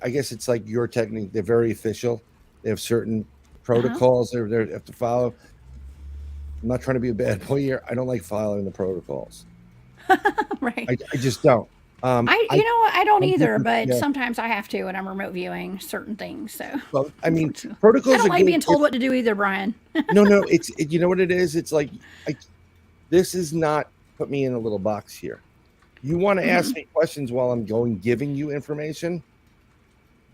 B: I guess it's like your technique. They're very official. They have certain protocols they have to follow. I'm not trying to be a bad boy here. I don't like following the protocols.
A: Right.
B: I just don't.
A: I don't either, but sometimes I have to when I'm remote viewing certain things. So,
B: well, I mean, protocols.
A: I don't like being told what to do either, Brian.
B: No, it's you know what it is. It's like this is not put me in a little box here. You want to ask me questions while I'm giving you information.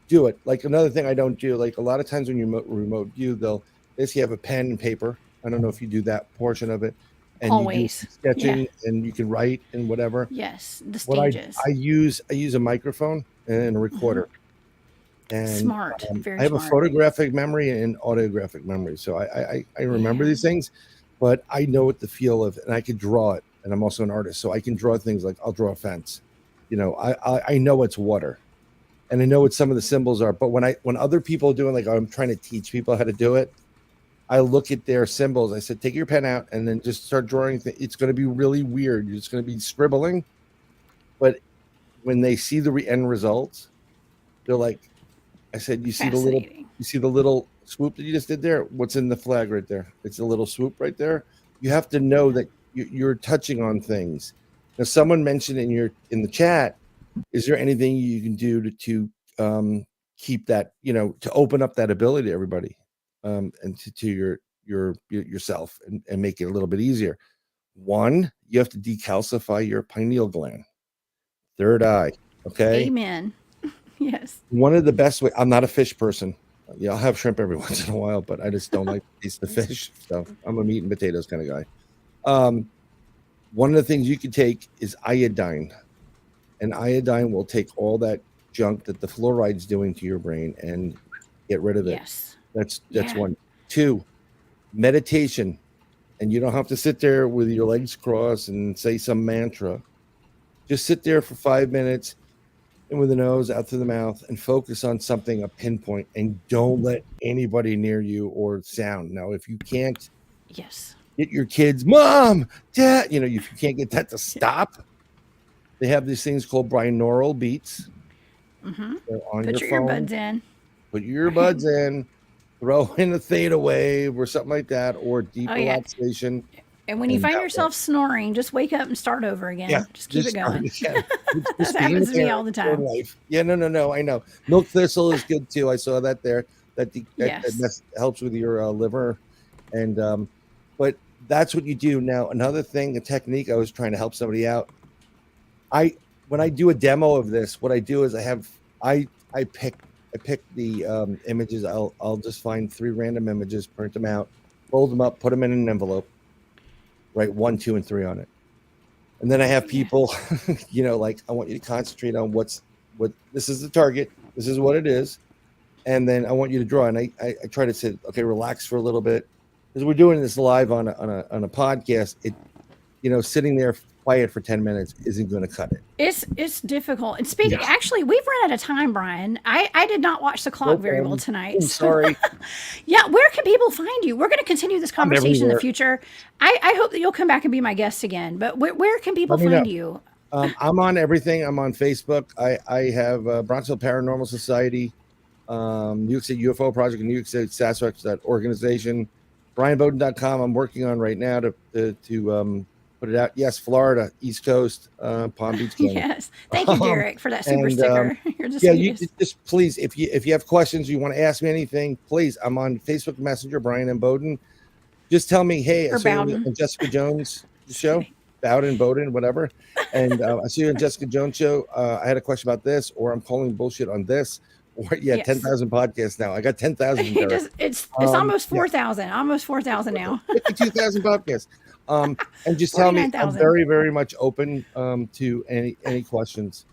B: Do it. Like another thing I don't do. Like a lot of times when you remote view, they'll basically have a pen and paper. I don't know if you do that portion of it. and you do
A: Always.
B: some
A: Yeah.
B: sketching and you can write and whatever.
A: Yes. The
B: What
A: stages.
B: I use a microphone and a
A: Hmm.
B: recorder, and
A: Smart.
B: I
A: Very
B: have a
A: smart.
B: photographic memory and audiographic memory, so I remember
A: Yeah.
B: these things, but I know what the feel of, and I could draw it. And I'm also an artist, so I can draw things like I'll draw a fence. You know, I know it's water, and I know what some of the symbols are. But when other people are doing, like I'm trying to teach people how to do it, I look at their symbols. I said, take your pen out and then just start drawing. It's going to be really weird. You're just going to be scribbling, but when they see the end results, they're like, I said,
A: Fascinating.
B: you see the little swoop that you just did there? What's in the flag right there? It's a little swoop right there. You have to know
A: Yeah.
B: that you're touching on things. Now, someone mentioned in the chat, is there anything you can do to keep that, to open up that ability to everybody, and to yourself, and make it a little bit easier? One, you have to decalcify your pineal gland, third eye. Okay.
A: Amen. Yes.
B: One of the best way. I'm not a fish person. Yeah, I'll have shrimp every once in a while, but I just don't like to taste the fish. So I'm a meat and potatoes kind of guy. One of the things you can take is iodine, and iodine will take all that junk that the fluoride's doing to your brain and get rid of it.
A: Yes.
B: That's
A: Yeah.
B: one. Two, meditation, and you don't have to sit there with your legs crossed and say some mantra. Just sit there for 5 minutes, in with the nose, out through the mouth, and focus on something, a pinpoint, and don't let anybody near you or sound. Now, if you can't
A: Yes.
B: get your kids, mom, dad, if you can't get that to stop, they have these things called binaural beats.
A: Mm-hmm.
B: They're on
A: Put
B: your
A: your
B: phone.
A: earbuds in.
B: Put your
A: Right.
B: earbuds in, throw in a theta wave or something like that, or deep
A: Oh yeah.
B: relaxation,
A: And when you
B: and
A: find
B: that will.
A: yourself snoring, just wake up and start over
B: Yeah,
A: again. Just keep it
B: just start
A: going.
B: again.
A: That
B: Just being a
A: happens to me all
B: parent
A: the
B: for
A: time.
B: life. Yeah, no. I know. Milk thistle is good too. I saw that there.
A: Yes.
B: That helps with your liver, and but that's what you do. Now, another thing, a technique. I was trying to help somebody out. I When I do a demo of this, what I do is I pick the images. I'll just find 3 random images, print them out, fold them up, put them in an envelope, write 1, 2, and 3 on it. And then I have
A: Yeah.
B: people, like, I want you to concentrate on what this is the target, this is what it is, and then I want you to draw. And I try to say, okay, relax for a little bit, because we're doing this live on a podcast. Sitting there quiet for 10 minutes isn't going to cut it.
A: It's difficult. And speaking,
B: Yeah,
A: actually, we've run out of time, Brian. I did not watch the
B: no
A: clock very well
B: problem.
A: tonight.
B: I'm
A: So,
B: sorry.
A: yeah, where can people find you? We're going to continue this
B: I'm
A: conversation in the
B: everywhere.
A: future. I hope that you'll come back and be my guest again. But where can people
B: Let me know.
A: find you?
B: I'm on everything. I'm on Facebook. I have Bronxville Paranormal Society, New York City UFO Project, and New York City Sasquatch, that organization. BryanBowden.com. I'm working on right now to put it out. Yes, Florida, East Coast, Palm Beach County.
A: Yes. Thank you, Derek, for that super
B: And
A: sticker. You're the
B: yeah, you
A: sweetest.
B: just please, if you have questions, you want to ask me anything, please. I'm on Facebook Messenger, Bryan and Bowden. Just tell me, hey, I
A: Or
B: saw you
A: Bowden.
B: on Jessica Jones'
A: Just
B: show,
A: kidding.
B: Bowden, whatever. And I see you on Jessica Jones' show. I had a question about this, or I'm calling bullshit on this, or yeah,
A: Yes.
B: 10,000 podcasts now. I got 10,000 from Derek.
A: It's almost
B: Yeah,
A: 4,000. Almost 4,000 now.
B: 52,000 podcasts. And just tell me, I'm
A: 49,000.
B: very, very much open to any questions.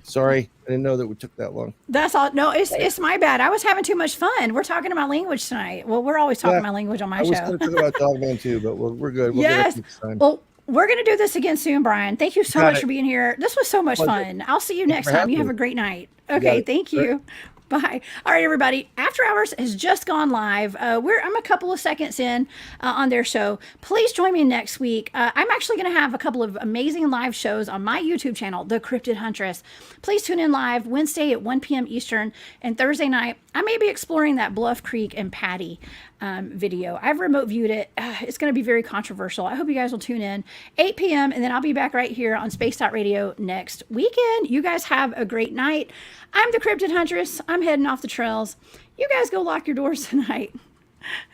B: Sorry, I didn't know that we took that long.
A: That's all. No, it's my bad. I was having too much fun. We're talking my language tonight. Well, we're always talking
B: Yeah,
A: my language on my
B: I was
A: show.
B: going to talk about Dogman too, but we're good. We'll get it
A: Yes.
B: next time.
A: Well, we're going to do this again soon, Brian. Thank you so
B: Got
A: much
B: it.
A: for being here. This was so much
B: Pleasure.
A: fun. I'll see you
B: Thank you
A: next
B: for
A: time.
B: having
A: You have
B: me.
A: a great night.
B: You got
A: Okay.
B: it.
A: Thank
B: All right.
A: you. Bye. All right, everybody. After Hours has just gone live. I'm a couple of seconds in on their show. Please join me next week. I'm actually going to have a couple of amazing live shows on my YouTube channel, The Cryptid Huntress. Please tune in live Wednesday at 1 p.m. Eastern, and Thursday night I may be exploring that Bluff Creek and Patty video. I've remote viewed it. It's going to be very controversial. I hope you guys will tune in 8 p.m. and then I'll be back right here on Space Radio next weekend. You guys have a great night. I'm the Cryptid Huntress. I'm heading off the trails. You guys go lock your doors tonight.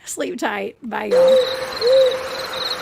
A: Sleep tight. Bye, y'all.